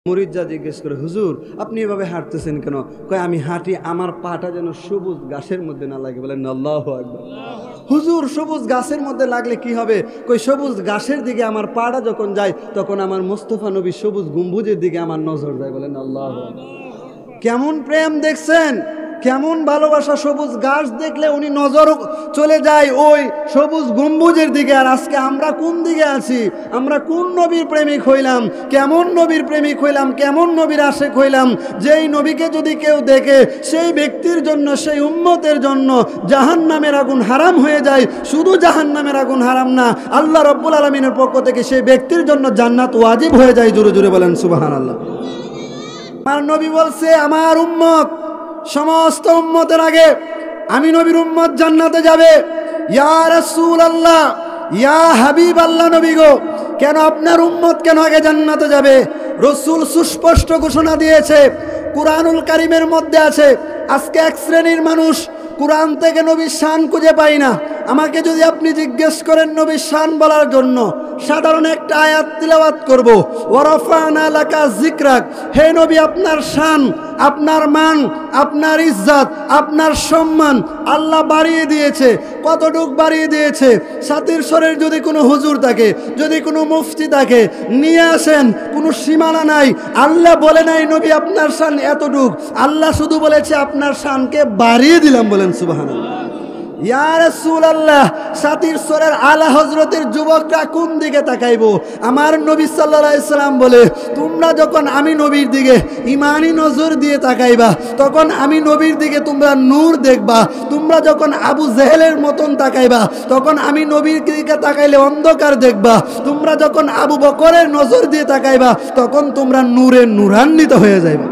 মুরিদরা জিজ্ঞেস করে, হুজুর আপনি এভাবে হাঁটতেছেন কেন? কয় আমি হাঁটি আমার পাটা যেন সবুজ ঘাসের মধ্যে না লাগে। বলেন আল্লাহু আকবার। হুজুর সবুজ ঘাসের মধ্যে লাগলে কি হবে? কই সবুজ ঘাসের দিকে আমার পাটা যখন যায় তখন আমার মোস্তফা নবী সবুজ গম্বুজের দিকে আমার নজর যায়। বলেন আল্লাহু আকবার। কেমন প্রেম দেখছেন, কেমন ভালোবাসা! সবুজ ঘাস দেখলে উনি নজর চলে যায় ওই সবুজ গম্বুজের দিকে। আর আজকে আমরা কোন দিকে আছি? আমরা কোন নবীর প্রেমিক হইলাম? কেমন নবীর প্রেমিক হইলাম? কেমন নবীর আশেক হইলাম? যেই নবীকে যদি কেউ দেখে সেই ব্যক্তির জন্য, সেই উম্মতের জন্য জাহান্নামের আগুন হারাম হয়ে যায়। শুধু জাহান্নামের আগুন হারাম না, আল্লাহ রাব্বুল আলামিনের পক্ষ থেকে সেই ব্যক্তির জন্য জান্নাত ওয়াজিব হয়ে যায়। জোরে জোরে বলেন সুবহানাল্লাহ। আমার নবী বলছে, আমার উম্মত সমস্ত উম্মতের আগে আমি নবীর উম্মত জান্নাতে যাবে। ইয়া রাসূলুল্লাহ, ইয়া হাবিব আল্লাহ নবী গো, কেন আপনার উম্মত কেন আগে জান্নাতে যাবে? রাসূল সুস্পষ্ট ঘোষণা দিয়েছে, কুরআনুল কারীমের মধ্যে আছে। আজকে এক শ্রেণীর মানুষ কুরআন থেকে নবীর শান খুঁজে পাই না। আমাকে যদি আপনি জিজ্ঞেস করেন নবীর শান বলার জন্য, সাধারণ একটা আয়াত তিলাওয়াত করব, ওয়ারাফানা লাকা যিকরাক। হে নবী, আপনার শান, আপনার মান, আপনার ইজ্জত, আপনার সম্মান আল্লাহ বাড়িয়ে দিয়েছে। কতটুক বাড়িয়ে দিয়েছে? সাতির স্বরের যদি কোনো হুজুর থাকে, যদি কোনো মুফতি থাকে, নিয়ে আসেন, কোনো সীমানা নাই। আল্লাহ বলে নাই নবী আপনার শান এতটুক, আল্লাহ শুধু বলেছে আপনার শানকে বাড়িয়ে দিলাম। বলেন সুবহানাল্লাহ। ইয়া রাসূলুল্লাহ, সাতির স্বরের আলা হযরতের যুবকরা কোন দিকে তাকাইবো? আমার নবী সাল্লাল্লাহু আলাইহি সাল্লাম বলে, তোমরা যখন আমি নবীর দিকে ঈমানি নজর দিয়ে তাকাইবা তখন আমি নবীর দিকে তোমরা নূর দেখবা। তোমরা যখন আবু জেহেলের মতন তাকাইবা তখন আমি নবীর দিকে তাকাইলে অন্ধকার দেখবা। তোমরা যখন আবু বকরের নজর দিয়ে তাকাইবা তখন তোমরা নূরে নূরান্বিত হয়ে যাইবা।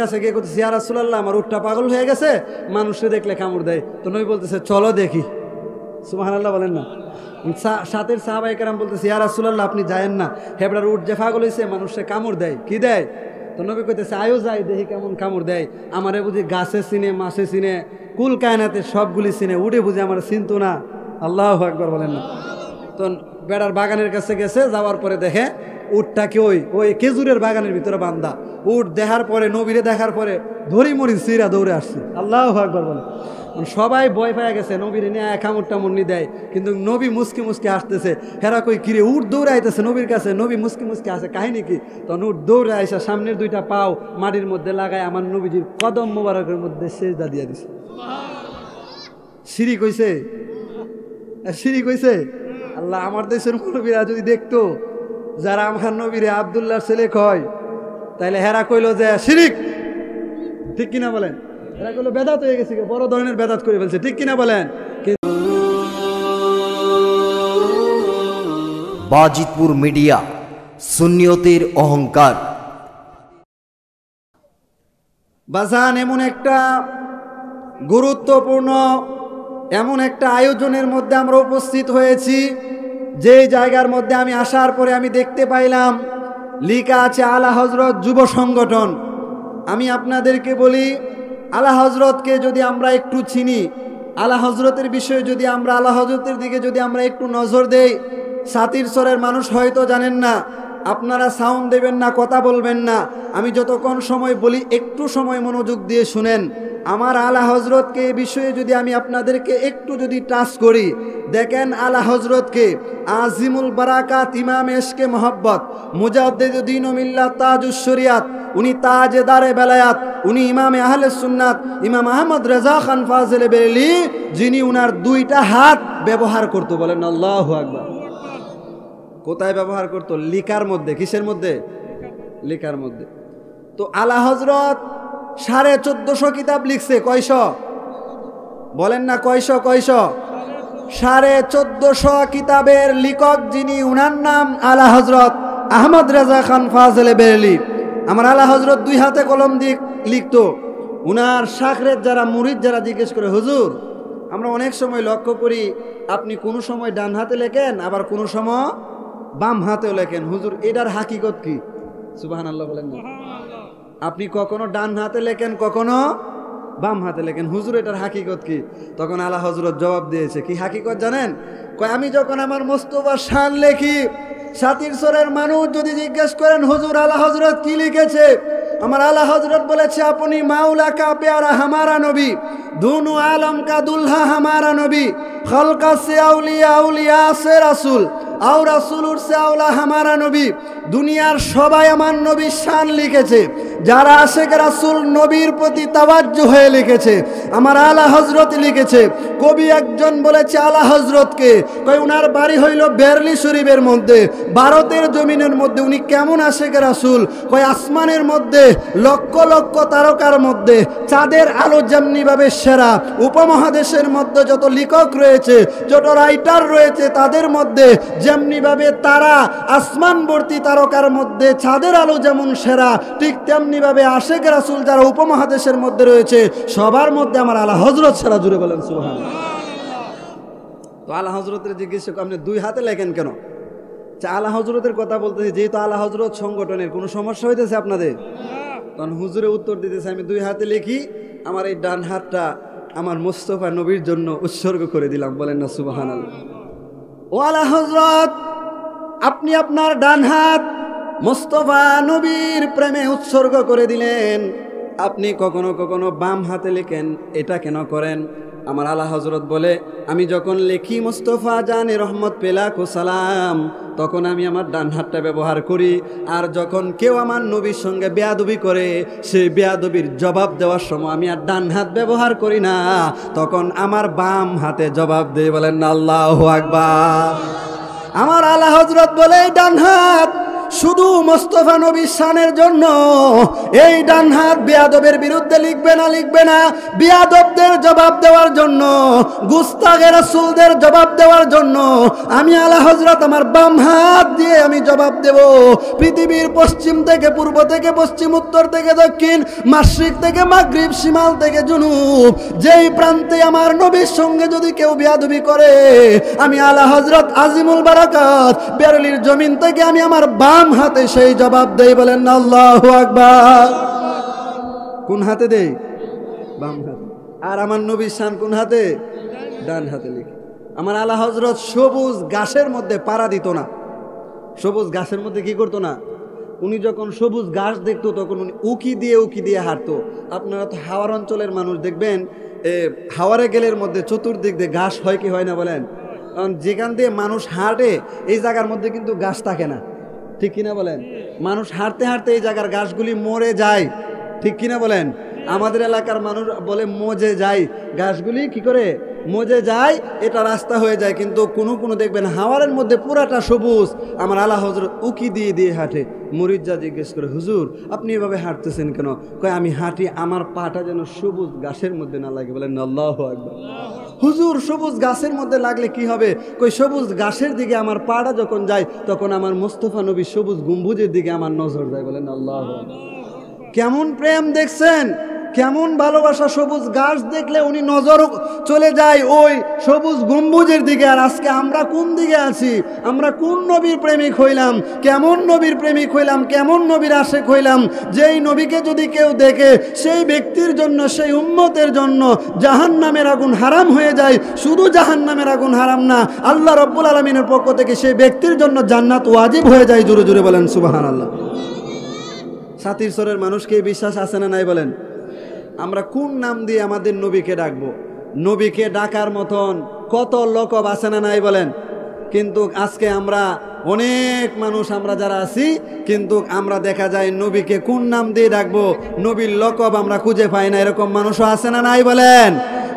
কাছে গিয়ে বলতেছে, ইয়া রাসূলুল্লাহ, আমার উটটা পাগল হয়ে গেছে, মানুষে দেখলে কামড় দেয়। তো নবী বলতেছে, চলো দেখি। সুবহানাল্লাহ বলেন না। সাথের সাহাবায়ে কেরাম বলতেছে, ইয়া রাসূলুল্লাহ আপনি যায়েন না, হেবড়ার উট যে পাগল হয়েছে মানুষে কামড় দেয়। কি দেয়? তো নবী কইতেছে, আয়ো যাই দেখি কেমন কামড় দেয়। আমারে বুঝি গাছে চিনে, মাছে চিনে, কুল কায়নাতে সবগুলি চিনে, উঠে বুঝি আমার চিনতো না। আল্লাহু আকবার বলেন না। তো বেড়ার বাগানের কাছে গেছে, যাওয়ার পরে দেখে উটটাকে ওই খেজুরের বাগানের ভিতরে বান্ধা। উট দেখার পরে, নবীরে দেখার পরে ধরি মরি সিরা দৌড়ে আসছে। আল্লাহু আকবার বলে। সবাই ভয় পেয়ে গেছে, নবীরে নিয়ে কামড় টামড় দেয়, কিন্তু নবী মুসকি মুসকি আসতেছে। হেরা কই কিরে, উট দৌড়ে আইতেছে নবীর কাছে, নবী মুসকি মুসকি আসে, কাহিনী কি? তখন উট দৌড়ে আইসা সামনের দুইটা পাও মাটির মধ্যে লাগায় আমার নবীজির কদম মোবারকের মধ্যে সেজদা দিয়ে দিছে। শিরিক হইছে, শিরিক হইছে। আল্লাহ, আমার দেশের মুরব্বীরা যদি দেখতো যারা আমার নবীরে আব্দুল্লাহর ছেলে কয়, তাইলে হেরা কইলো যে শিরিক। ঠিক কিনা বলেন? হেরা কইলো বেদাত হয়ে গেছে, বড় ধরনের বেদাত করে ফেলছে। ঠিক কিনা বলেন? বাজিতপুর মিডিয়া, সুন্নিয়তের অহংকার। বাজান, এমন একটা গুরুত্বপূর্ণ, এমন একটা আয়োজনের মধ্যে আমরা উপস্থিত হয়েছি, যে জায়গার মধ্যে আমি আসার পরে আমি দেখতে পাইলাম লেখা আছে আলা হযরত যুব সংগঠন। আমি আপনাদেরকে বলি, আলা হযরতকে যদি আমরা একটু চিনি, আলা হযরতের বিষয়ে যদি আমরা, আলা হযরতের দিকে যদি আমরা একটু নজর দেই, সাতির স্বরের মানুষ হয়তো জানেন না, আপনারা সাউন্ড দেবেন না, কথা বলবেন না। আমি যতক্ষণ সময় বলি একটু সময় মনোযোগ দিয়ে শুনেন। আমার আলা হযরতকে এই বিষয়ে যদি আমি আপনাদেরকে একটু যদি টাচ করি, দেখেন আলা হযরতকে আজিমুল বারাকাত, ইমাম এশকে মোহাব্বত, মুজাদ্দিদুদ্দিন ও মিল্লাত, তাজুশ শরিয়াত, উনি তাজেদারে বেলায়াত, উনি ইমামে আহলে সুন্নাত, ইমাম আহমদ রেজা খান ফাজিল বেরেলি, যিনি উনার দুইটা হাত ব্যবহার করতো। বলেন আল্লাহু আকবার। কোথায় ব্যবহার করতো? লিকার মধ্যে। কিসের মধ্যে? লিকার মধ্যে। তো আলা হযরত 1450 কিতাব লিখছে। কয়শ? বলেন না, কয়শ? 1450 কিতাবের লেখক যিনি, উনার নাম আলা হযরত আহমদ রেজা খান ফাজিল বেরেলি। আমার আলা হযরত দুই হাতে কলম দিয়ে লিখতো। উনার শাখরের যারা মুরিদ যারা জিজ্ঞেস করে, হুজুর আমরা অনেক সময় লক্ষ্য করি আপনি কোনো সময় ডান হাতে লেখেন, আবার কোনো সময় বাম হাতেও লেখেন, হুজুর এটার হাকিকত কি? সুবহানাল্লাহ বলেন না। আপনি কখনো ডান হাতে লেখেন, কখনো বাম হাতে লেখেন, হুজুর এটার হাকিকত কি? তখন আলা হযরত জবাব দিয়েছে, কি হাকিকত জানেন? কয়, আমি যখন আমার মোস্তফার শান লেখি সাতিরসরের মানুষ যদি জিজ্ঞেস করেন হুজুর আলা হযরত কি লিখেছে, আমার আলা হযরত বলেছে আপনি মাওলা কা প্যারা হামারা নবী, দুনু আলম কা দুলহা হামারা নবী, খলকা সে আউলিয়া আউলিয়া সে রাসূল আও রাসূলুর সে আওলা হামারা নবী। দুনিয়ার সবাই আমার নবীর শান লিখেছে, যারা আশেক রাসূল নবীর প্রতি তাওয়াজ্জু হয়ে লিখেছে আমার আলা হযরত লিখেছে। কবি একজন বলেছে আলা হযরতকে, কই উনার বাড়ি হইল বেরলি শরীফের মধ্যে, ভারতের জমিনের মধ্যে। উনি কেমন আশেক রাসূল, কই আসমানের মধ্যে লক্ষ লক্ষ তারকার মধ্যে চাঁদের আলো যেমনিভাবে সেরা, উপমহাদেশের মধ্যে যত লেখক রয়েছে, যত রাইটার রয়েছে, তাদের মধ্যে যেমনিভাবে তারা আসমানবর্তী তারকার মধ্যে চাঁদের আলো যেমন সেরা, ঠিক তেমনিভাবে আশেক রাসূল যারা উপমহাদেশের মধ্যে রয়েছে সবার মধ্যে আমার আলা হযরত সেরা। জুড়ে বলেন সুবহানাল্লাহ। তো আলা হযরতের জিজ্ঞেস আপনি দুই হাতে লেখেন কেন? আলা হযরতের কথা বলতেছি, যেহেতু আলা হযরত সংগঠনের কোনো সমস্যা হইতেছে আপনাদের? তখন হুজুরে উত্তর দিতেছে আমি দুই হাতে লিখি, আমার এই ডান হাতটা আমার মুস্তাফা নবীর জন্য উৎসর্গ করে দিলাম। বলেন না সুবহানাল্লাহ। ও আলা হযরত, আপনি আপনার ডান হাত মুস্তাফা নবীর প্রেমে উৎসর্গ করে দিলেন, আপনি কখনো কখনো বাম হাতে লেখেন, এটা কেন করেন? আমার আলা হযরত বলে আমি যখন লেখি মুস্তাফা জানে রহমত পেলাকু সালাম, তখন আমি আমার ডান হাতটা ব্যবহার করি। আর যখন কেউ আমার নবীর সঙ্গে বেয়াদবি করে, সেই বেয়াদবির জবাব দেওয়ার সময় আমি আর ডান হাত ব্যবহার করি না, তখন আমার বাম হাতে জবাব দেই। বলেন না আল্লাহু আকবার। আমার আলা হযরত বলে ডান হাত শুধু মুস্তাফা নবীর শানের জন্য, এই ডান হাত বেয়াদবের বিরুদ্ধে লিখবে না, বেয়াদবদের জবাব দেওয়ার জন্য, গুস্তাগে রাসূলদের জবাব দেওয়ার জন্য আমি আলা হযরত আমার বাম হাত দিয়ে আমি জবাব দেব। পৃথিবীর পশ্চিম থেকে পূর্ব থেকে পশ্চিম, উত্তর থেকে দক্ষিণ, মাশরিক থেকে মাগরিব, শিমাল থেকে জুনুব, যেই প্রান্তে আমার নবীর সঙ্গে যদি কেউ বেয়াদবি করে, আমি আলা হযরত আজিমুল বারাকাত বেরলির জমিন থেকে আমি আমার বাম হাতে সেই জবাব দেই। বলেন না আল্লাহু আকবার। কোন হাতে দেই? বাম হাতে। আর আমার নবীর শান কোন হাতে? ডান হাতে লিখি। আমার আলা হযরত সবুজ ঘাসের মধ্যে পাড়া দিত না। সবুজ ঘাসের মধ্যে কি করতো না? উনি যখন সবুজ ঘাস দেখতো তখন উনি উকি দিয়ে হাঁটতো। আপনারা তো হাওয়ার অঞ্চলের মানুষ, দেখবেন হাওয়ারে গেলের মধ্যে চতুর্দিক দিয়ে ঘাস হয় কি হয় না বলেন? কারণ যেখান দিয়ে মানুষ হাঁটে এই জায়গার মধ্যে কিন্তু ঘাস থাকে না, ঠিক কিনা বলেন? মানুষ হাঁটতে হাঁটতে এই জায়গার ঘাসগুলি মরে যায়, ঠিক কিনা বলেন? আমাদের এলাকার মানুষ বলে মজে যায়, ঘাসগুলি কি করে মজে যায়, এটা রাস্তা হয়ে যায়। কিন্তু কোনো দেখবেন হাওয়ারের মধ্যে পুরাটা সবুজ। আমার আলা হযরত উকি দিয়ে হাঁটে। মুরিদরা জিজ্ঞেস করে হুজুর আপনি এভাবে হাঁটতেছেন কেন? কয় আমি হাঁটি আমার পাটা যেন সবুজ ঘাসের মধ্যে না লাগে। বলেন আল্লাহু আকবার। হুজুর সবুজ ঘাসের মধ্যে লাগলে কি হবে? কই সবুজ ঘাসের দিকে আমার পাটা যখন যায় তখন আমার মুস্তাফা নবীর সবুজ গম্বুজের দিকে আমার নজর যায়। বলেন আল্লাহু আকবার। কেমন প্রেম দেখছেন, কেমন ভালোবাসা! সবুজ ঘাস দেখলে উনি নজর চলে যায় ওই সবুজ গম্বুজের দিকে। আর আজকে আমরা কোন দিকে আছি? আমরা কোন নবীর প্রেমিক হইলাম? কেমন নবীর প্রেমিক হইলাম? কেমন নবীর আশেক হইলাম? যেই নবীকে যদি কেউ দেখে সেই ব্যক্তির জন্য, সেই উম্মতের জন্য জাহান্নামের আগুন হারাম হয়ে যায়। শুধু জাহান্নামের আগুন হারাম না, আল্লাহ রাব্বুল আলামিনের পক্ষ থেকে সেই ব্যক্তির জন্য জান্নাত ওয়াজিব হয়ে যায়। জোরে জোরে বলেন সুবহানাল্লাহ। সাতিরসরের মানুষকে বিশ্বাস আছে না নাই বলেন? আমরা কোন নাম দিয়ে আমাদের নবীকে ডাকবো? নবীকে ডাকার মতন কত লকব আছে না নাই বলেন? কিন্তু আজকে আমরা অনেক মানুষ আমরা যারা আছি, কিন্তু আমরা দেখা যায় নবীকে কোন নাম দিয়ে ডাকবো, নবীর লকব আমরা খুঁজে পাই না। এরকম মানুষও আছে না নাই বলেন?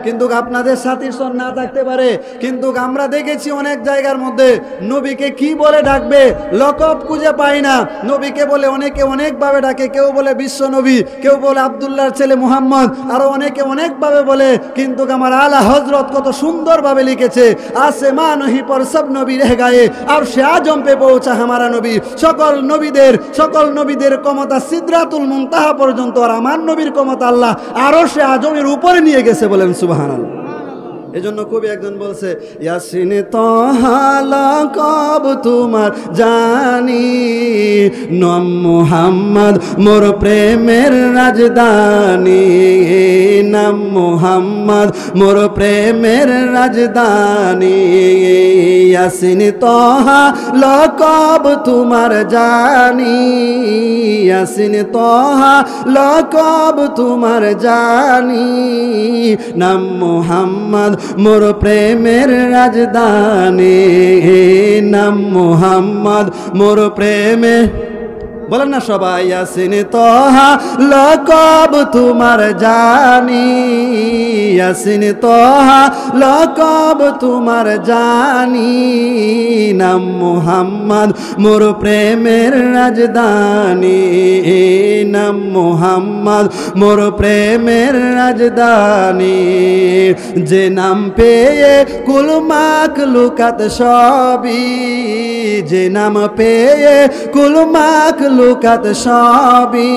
কিন্তু আপনাদের সাতিরসর না থাকতে পারে, কিন্তু আমরা দেখেছি অনেক জায়গার মধ্যে নবীকে কি বলে ডাকবে লকব খুঁজে পাই না। নবীকে বলে অনেকে অনেকভাবে ডাকে, কেউ বলে বিশ্ব নবী, কেউ বলে আব্দুল্লাহর ছেলে মুহাম্মদ, আরো অনেকে অনেকভাবে বলে। কিন্তু আমার আলা হযরত কত সুন্দরভাবে লিখেছে, আসমান হি পর সব নবী রহ গায়ে আর সে আজম পে পৌঁছা হামারা নবী। সকল নবীদের ক্ষমতা সিদরাতুল মুনতাহা পর্যন্ত, আর আমার নবীর ক্ষমতা আল্লাহ আরো সে আজমের উপরে নিয়ে গেছে। বলেন সুবহানাল্লাহ। এজন্য কবি একজন বলছে, ইয়াসিন তাহা লাকাব তোমার জানি, নাম মুহাম্মদ মোর প্রেমের রাজধানী, নাম মুহাম্মদ মোর প্রেমের রাজধানী। ইয়াসিন তাহা লাকাব তোমার জানি, ইয়াসিন তাহা লাকাব তোমার জানি, নাম মুহাম্মদ মোর প্রেমের রাজধানী, নাম মুহাম্মদ মোর প্রেমের। বলেন না সবাই, ইয়াসিন তাহা লাকাব তোমার জানি, ইয়াসিন তাহা লাকাব তোমার জানি, নাম মুহাম্মদ মোর প্রেমের রাজধানী, নাম মুহাম্মদ মোর প্রেমের রাজধানী। যে নাম পেয়ে কুল মাখলুকাত সবই, যে নাম পেয়ে কুল মাখলুকাত সবই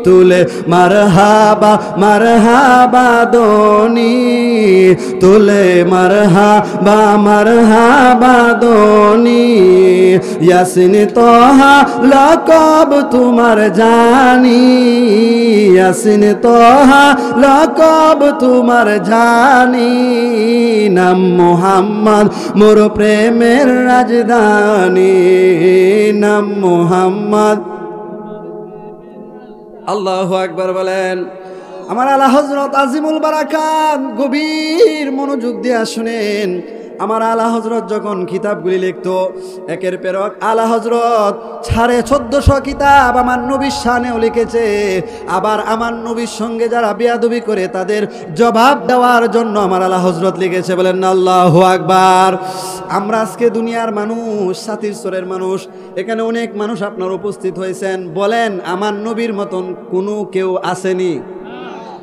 তুলে মারহাবা মারহাবা দোনি, তুলে মারহাবা মারহাবা দোনি। ইয়াসিন তাহা লাকাব তোমার জানি, ইয়াসিন তাহা লাকাব তোমার জানি, নাম মুহাম্মদ মোর প্রেমের রাজধানী, নাম মুহাম্মদ। আল্লাহু আকবার বলেন। আমার আলা হযরত আজিমুল বারাকাত গভীর মনোযোগ দিয়ে শুনেন। আমার আলা হযরত যখন কিতাবগুলি লিখতো, একের পর এক আলা হযরত 1450 কিতাব আমার নবীর শানেও লিখেছে। আবার আমার নবীর সঙ্গে যারা বেয়াদবি করে তাদের জবাব দেওয়ার জন্য আমার আলা হযরত লিখেছে। বলেন না আল্লাহু আকবার। আমরা আজকে দুনিয়ার মানুষ, সাতিরচরের মানুষ, এখানে অনেক মানুষ আপনার উপস্থিত হয়েছেন। বলেন আমার নবীর মতন কোনো কেউ আসেনি?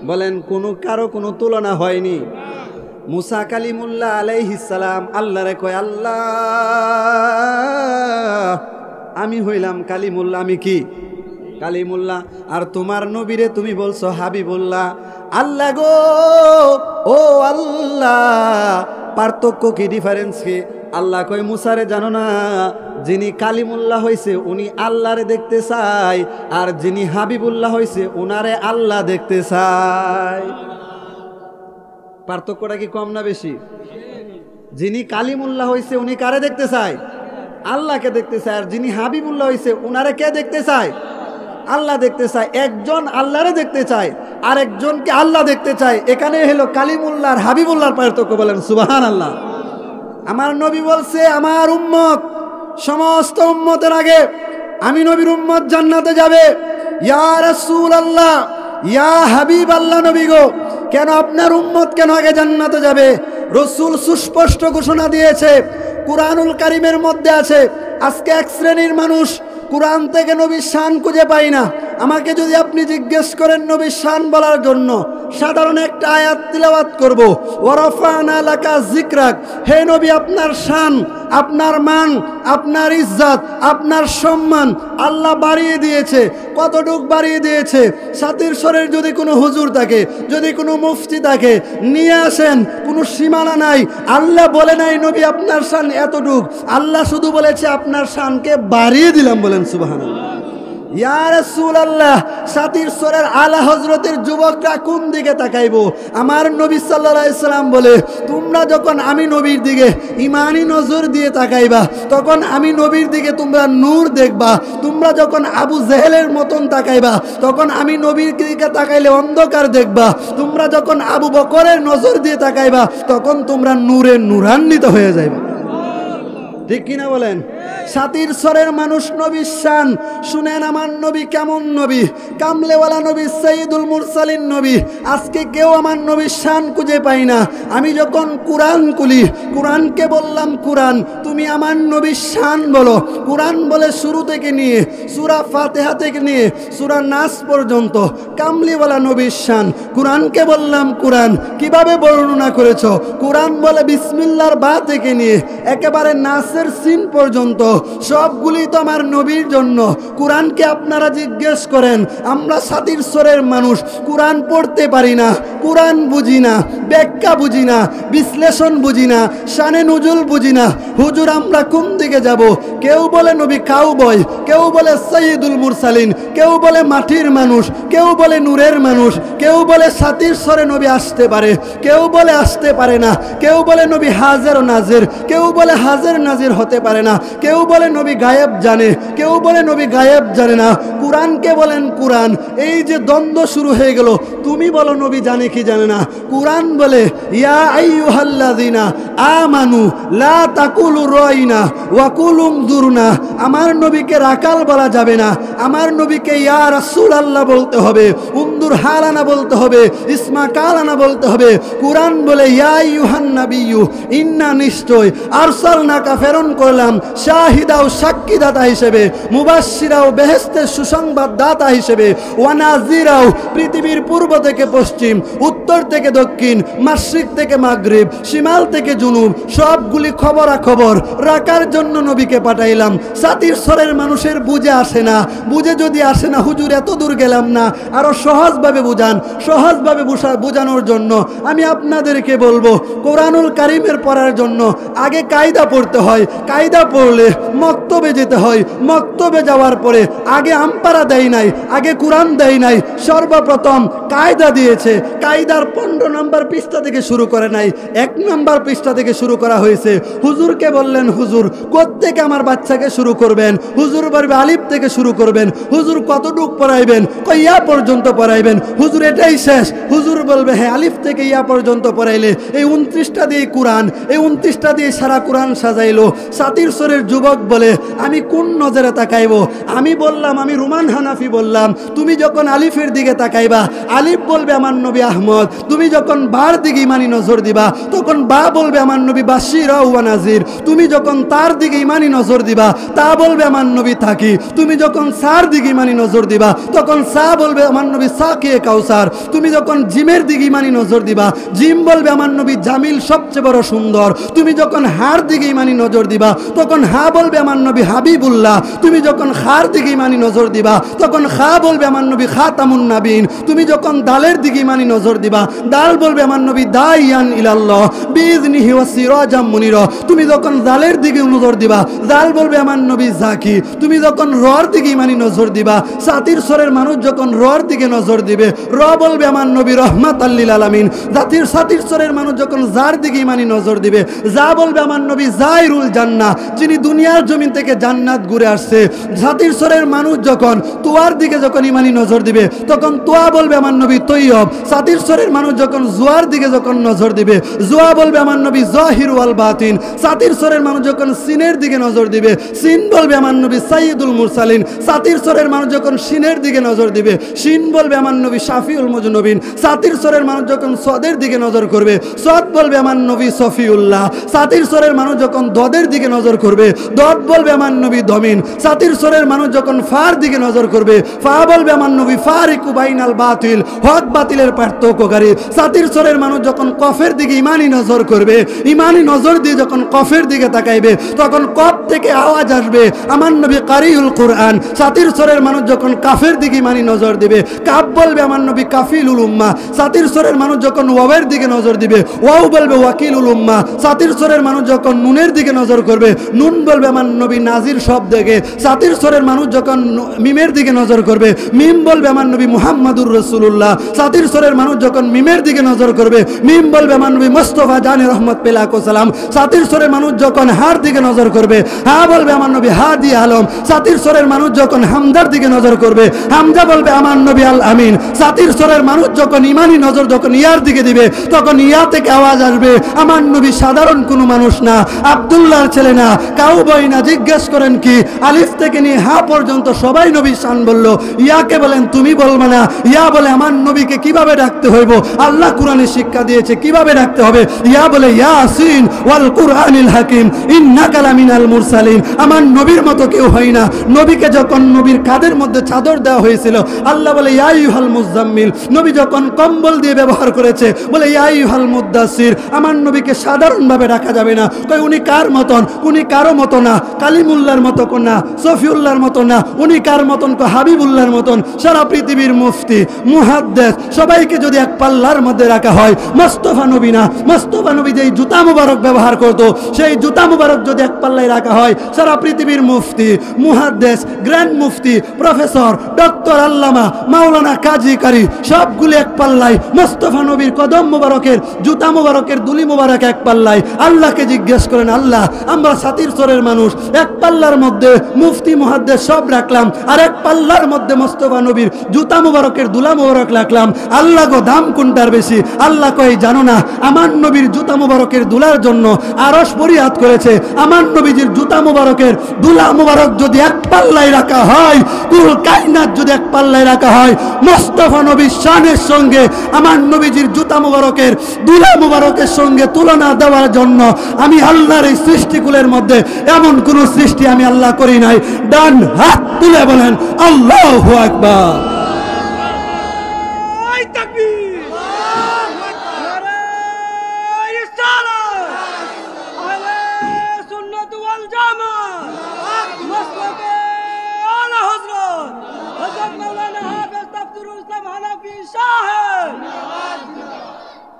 বলেন কারো কোনো তুলনা হয়নি? মুসা কালিমুল্লাহ আলাইহিস সালাম আল্লাহরে কয়, আল্লাহ আমি হইলাম কালিমুল্লাহ। আমি কি কালিমুল্লাহ? আর তোমার নবীরে তুমি বলছো হাবিবুল্লাহ। আল্লাহ গো, ও আল্লাহ, পার্থক্য কি, ডিফারেন্স কি? আল্লাহ কয়, মুসারে জানো না, যিনি কালিমুল্লাহ হয়েছে উনি আল্লাহরে দেখতে চায়, আর যিনি হাবিবুল্লাহ হয়েছে উনারে আল্লাহ দেখতে চায়। পার্থক্যটা কি কম না বেশি? যিনি কালিমুল্লাহ হয়েছে উনি কারে দেখতে চায়? আল্লাহকে দেখতে চায়। আর যিনি হাবিবুল্লাহ হয়েছে উনারে কে দেখতে চায়? আল্লাহ দেখতে চায়। একজন আল্লাহরে দেখতে চায় আর একজনকে আল্লাহ দেখতে চায়। এখানে হলো কালিমুল্লাহ আর হাবিবুল্লাহর পার্থক্য। বলেন সুবহানাল্লাহ। আমার নবী বলছে, আমার উম্মত সমস্ত উম্মতের আগে আমি নবীর উম্মত জান্নাতে যাবে। ইয়া রাসূলুল্লাহ, ইয়া হাবিব আল্লাহ নবী গো, কেন আপনার উম্মত কেন আগে জান্নাতে যাবে? রসুল সুস্পষ্ট ঘোষণা দিয়েছে, কুরআনুল কারীমের মধ্যে আছে। আজকে এক শ্রেণীর মানুষ কুরআন থেকে নবীর শান খুঁজে পাই না। আমাকে যদি আপনি জিজ্ঞেস করেন নবীর শান বলার জন্য, সাধারণ একটা আয়াত তিলাওয়াত করব, ওয়ারাফানা লাকা যিকরাক। হে নবী, আপনার শান, আপনার মান, আপনার ইজ্জত, আপনার সম্মান আল্লাহ বাড়িয়ে দিয়েছে। কতটুক বাড়িয়ে দিয়েছে? সাতিরচরের যদি কোনো হুজুর থাকে, যদি কোনো মুফতি থাকে, নিয়ে আসেন, কোনো সীমানা নাই। আল্লাহ বলে নাই নবী আপনার শান এতটুক, আল্লাহ শুধু বলেছে আপনার শানকে বাড়িয়ে দিলাম। বলেন সুবহানাল্লাহ। ইয়া রাসূলুল্লাহ, সাতিরচরের আলা হযরতের যুবকরা কোন দিকে তাকাইবো? আমার নবী সাল্লাল্লাহু আলাইহি সাল্লাম বলে, তোমরা যখন আমি নবীর দিকে ঈমানি নজর দিয়ে তাকাইবা, তখন আমি নবীর দিকে তোমরা নূর দেখবা। তোমরা যখন আবু জেহেলের মতন তাকাইবা, তখন আমি নবীর দিকে তাকাইলে অন্ধকার দেখবা। তোমরা যখন আবু বকরের নজর দিয়ে তাকাইবা, তখন তোমরা নূরে নূরান্বিত হয়ে যাইবা। ঠিক কিনা বলেন? সাতিরচরের মানুষ নবীর শান শুনেন। আমার নবী কেমন নবী? কামলেওয়ালা নবী, সাইয়্যিদুল মুরসালিন নবী। আজকে কেউ আমার নবীর শান খুঁজে পাই না। আমি যখন কুরআন খুলি, কুরআনকে বললাম, কুরআন তুমি আমার নবীর শান বলো। কুরআন বলে শুরু থেকে নিয়ে সূরা ফাতিহা থেকে নিয়ে সূরা নাস পর্যন্ত কামলিওয়ালা নবীর শান। কুরআনকে বললাম, কুরআন কিভাবে বর্ণনা করেছো? কুরআন বলে বিসমিল্লাহর বা থেকে নিয়ে একেবারে নাসের সিন পর্যন্ত তো সবগুলি তো আমার নবীর জন্য। কোরআনকে আপনারা জিজ্ঞেস করেন, আমরা সাতির স্বরের মানুষ, কোরআন পড়তে পারি না, কোরআন বুঝি না, ব্যাখ্যা বুঝি না, বিশ্লেষণ বুঝি না, শানে নুজুল বুঝি না। হুজুর আমরা কোন দিকে যাব? কেউ বলে নবী কাউবয়, কেউ বলে সৈয়দুল মুরসালিন, কেউ বলে মাটির মানুষ, কেউ বলে নূরের মানুষ, কেউ বলে সাতির স্বরে নবী আসতে পারে, কেউ বলে আসতে পারে না, কেউ বলে নবী হাজির ও নাজির, কেউ বলে হাজির নাজির হতে পারে না, কেউ বলে নবী গায়েব জানে, কেউ বলে নবী গায়েব জানে না। কোরআনকে বলেন কোরআন। এই যে দ্বন্দ্ব শুরু হয়ে গেল, তুমি বলো নবী জানে কি জানে না। কোরআন বলে ইয়া আইয়ুহাল্লাযিনা আমানু লা তাকুলু রাইনা ওয়া কুলু উনজুরনা। আমার নবীকে রাকাল বলা যাবে না, আমার নবীকে ইয়া রাসূলুল্লাহ বলতে হবে, উনজুর হালানা বলতে হবে, ইসমা কালানা বলতে হবে। কোরআন বলে ইয়া আইয়ুহান নাবিয়্যু ইন্না নিশ্চয় আরসালনাকা প্রেরণ করলাম শাহিদা ও সাক্ষীদাতা হিসেবে, মুবাশশিরা ও বেহেশতের সুসংবাদদাতা হিসেবে, ওয়া নাযিরাও পৃথিবীর পূর্ব থেকে পশ্চিম, উত্তর থেকে দক্ষিণ, মাশরিক থেকে মাগরিব, শিমাল থেকে জুনুব, সবগুলি খবরাখবর রাখার জন্য নবীকে পাঠাইলাম। সাতির স্বরের মানুষের বুঝে আসে না, বুঝে যদি আসে না, হুজুর এত দূর গেলাম না, আরো সহজভাবে বুঝান। সহজভাবে বোঝানোর জন্য আমি আপনাদেরকে বলবো, কোরআনুল কারিমের পড়ার জন্য আগে কায়দা পড়তে হয়, কায়দা পড়লে মক্তবে যেতে হয়, মক্তবে যাওয়ার পরে আগে আমপারা দেয় নাই, আগে কোরআন দেয় নাই, সর্বপ্রথম কায়দা দিয়েছে। কায়দার 15 নম্বর পৃষ্ঠা থেকে শুরু করে নাই, 1 নম্বর পৃষ্ঠা থেকে শুরু করা হয়েছে। হুজুরকে বললেন, হুজুর কোত্থেকে আমার বাচ্চাকে শুরু করবেন? হুজুর বলবে আলিফ থেকে শুরু করবেন। হুজুর কতটুক পড়াইবেন? ইয়া পর্যন্ত পড়াইবেন। হুজুর এটাই শেষ? হুজুর বলবে হ্যাঁ, আলিফ থেকে ইয়া পর্যন্ত পড়াইলে এই 29টা দিয়ে কোরআন, এই 29টা দিয়ে সারা কোরআন সাজাইলো। সাতির স্বরের যুবক বলে আমি কোন নজরে তাকাইবো? আমি বললাম, আমি রুমান হানাফি বললাম, তুমি যখন আলিফের দিকে তাকাইবা, আলিফ বলবে আমার নবী আহমদ। তুমি যখন বার দিকে ইমানি নজর দিবা, তখন বা বলবে আমার নবী বাশির ওয়া নাজির। তুমি যখন তার দিকে ইমানি নজর দিবা, তা বলবে আমার নবী থাকি। তুমি যখন সার দিকে ইমানি নজর দিবা, তখন সা বলবে আমার নবী সাকিয়ে কাউসার। তুমি যখন জিমের দিকে ইমানি নজর দিবা, জিম বলবে আমার নবী জামিল সবচেয়ে বড় সুন্দর। তুমি যখন হার দিকে ইমানি নজর দিবা, তখন হা বলবে আমার নবী হাবিবুল্লাহ। তুমি যখন খার দিকে ইমানি নজর দিবা, তখন খা বলবে আমার নবী খাতামুন নাবিন। তুমি যখন দালের দিকে ইমানি নজর দিবা, দাল বলবে আমার নবী দাইয়ান ইলাল্লাহ বিইজনিহি ওয়া সিরাজাম মুনিরা। তুমি যখন দালের দিকে নজর দিবা, দাল বলবে আমার নবী জাকি। তুমি যখন রর দিকে ইমানি নজর দিবা, সাতির স্বরের মানুষ যখন রর দিকে নজর দিবে, র বলবে আমার নবী রহমাতাল লিল আলামিন। সাতির স্বরের মানুষ যখন জার দিকে ইমানি নজর দিবে, যা বলবে আমার নবী জাইরুল জান্নাহ, যিনি দুনিয়ার জমিন থেকে জান্নাত ঘুরে আসছে। সাতির স্বরের মানুষ যখন তোয়ার দিকে যখন ইমানি নজর দিবে, তখন তোয়া বলবে আমার নবী তৈয়ব। সাতির স্বরের মানুষ যখন জোয়ার দিকে যখন নজর দিবে, জোয়া বলবে আমার নবী জাহির ওয়াল বাতিন। সাতির স্বরের মানুষ যখন সিনের দিকে নজর দিবে, সিন বলবে আমার নবী সাইয়্যিদুল মুরসালিন। সাতির স্বরের মানুষ যখন সিনের দিকে নজর দিবে, সিন বলবে আমার নবী শাফিউল মুজনবিন। সাতির স্বরের মানুষ যখন সদের দিকে নজর করবে, সদ বলবে আমার নবী সফিউল্লাহ। সাতির স্বরের মানুষ যখন দদের দিকে নজর করবে, দদ বলবে আমার নবী দমিন। সাতির স্বরের মানুষ যখন ফার দিকে নজর করবে, ফা বলবে আমার নবী ফারিকু বাইনাল বাতিল, হক বাতিলের পার্থক্যকারী। সাতির স্বরের মানুষ যখন কফের দিকে ইমানি নজর করবে, ইমানি নজর দিয়ে যখন কফের দিকে তাকাইবে, তখন কফ থেকে আওয়াজ আসবে আমার নবী কারিউল কুরআন। সাতির স্বরের মানুষ যখন কাফের দিকে ইমানি নজর দিবে, কাফ বলবে আমার নবী কাফিলুল উম্মাহ। সাতির স্বরের মানুষ যখন ওয়াবের দিকে নজর দিবে, ওয়াও বলবে ওয়াকিলুল উম্মাহ। সাতির স্বরের মানুষ যখন নুনের দিকে নজর করবে, নুন বলবে আমার নবী নাজির শব্দকে। সাতির স্বরের মানুষ যখন মিমের দিকে নজর করবে, মিম বলবে আমার নবী মুহাম্মাদুর রাসূলুল্লাহ। সাতির স্বরের মানুষ যখন মিমের দিকে নজর করবে, মিম বলবে আমার নবী মুস্তাফা জানে রহমত পেলাকো সালাম। সাতির স্বরের মানুষ যখন হার দিকে নজর করবে, হা বলবে আমার নবী হাদি আলম। সাতির স্বরের মানুষ যখন হামদার দিকে নজর করবে, হামজা বলবে আমার নবী আল আমিন। সাতির স্বরের মানুষ যখন ইমানি নজর যখন ইয়ার দিকে দিবে, তখন ইয়া থেকে আওয়াজ আসবে আমার নবী সাধারণ কোনো মানুষ না, আব্দুল্লাহর ছেলে না, কাউবয় না। জিজ্ঞেস করেন কি? আলিফ থেকে নিয়ে হা পর্যন্ত সবাই নবী শান বলল। ইয়াকে বলেন তুমি বলবে না, ইয়া বলে আমার নবীকে কিভাবে ডাকতে হইব আল্লাহ কোরআনে শিক্ষা দিয়েছে কিভাবে ডাকতে হবে। ইয়া বলে ইয়াসিন ওয়াল কুরআনিল হাকিম ইন্নাকা লামিনাল মুরসালিন। মুরসালিন, আমার নবীর মতো কেউ হয় না। নবীকে যখন নবীর কাঁধের মধ্যে চাদর দেওয়া হয়েছিল, আল্লাহ বলে ইয়া আইয়ুহাল মুজাম্মিল। নবী যখন কম্বল দিয়ে ব্যবহার করেছে, বলে ইয়া আইয়ুহাল মুদ্দাসির। আমার নবীকে সাধারণভাবে রাখা যাবে না। কই উনি কার মতন? উনি কারো মতো না। কালিমুল্লাহর মতো না, সফিউল্লাহর মতো না। উনি কার মতন? হাবিবুল্লাহর মতন। সারা পৃথিবীর মুফতি, মুহাদ্দিস সবাইকে যদি এক পাল্লার মধ্যে রাখা হয়, মুস্তাফা নবী না। মুস্তাফা নবী যেই জুতা মুবারক ব্যবহার করতো, সেই জুতা মুবারক যদি এক পাল্লায় রাখা হয়, সারা পৃথিবীর মুফতি, মুহাদ্দিস, গ্র্যান্ড মুফতি, প্রফেসর, ডক্টর, আল্লামা, মাওলানা, কাজী, কারি সবগুলো এক পাল্লায়। মুস্তাফা নবীর কদম মুবারকের, জুতা মুবারকের দুলি মুবারক এক পাল্লায়। আল্লাহকে জিজ্ঞেস করেন, আল্লাহ আমরা সাতির চরের মানুষ, এক পাল্লার মধ্যে মুফতি, মুহাদ্দিস সব রাখলাম, আর এক পাল্লার মধ্যে মুস্তাফা নবীর জুতা মুবারকের দুলা মুবারক রাখলাম। আল্লাহ গো, দাম কোনটার বেশি? আল্লাহ কয়, জানো না? আমার নবীর জুতা মুবারকের দুলার জন্য আরশ ফরিয়াদ করেছে। আমার নবীজির জুতা মুবারকের দুলা মুবারক যদি এক পাল্লায় রাখা হয়, কুল কায়নাত যদি এক পাল্লায় রাখা হয়, মুস্তাফা নবীর শানের সঙ্গে আমার নবীজির জুতা মুবারকের দুলা মুবারকের সঙ্গে তুলনা দেওয়ার জন্য আমি আল্লাহর এই সৃষ্টিকুলের মধ্যে এমন কোন সৃষ্টি আমি আল্লাহ করি নাই। ডান হাত তুলে বলেন আল্লাহু আকবার।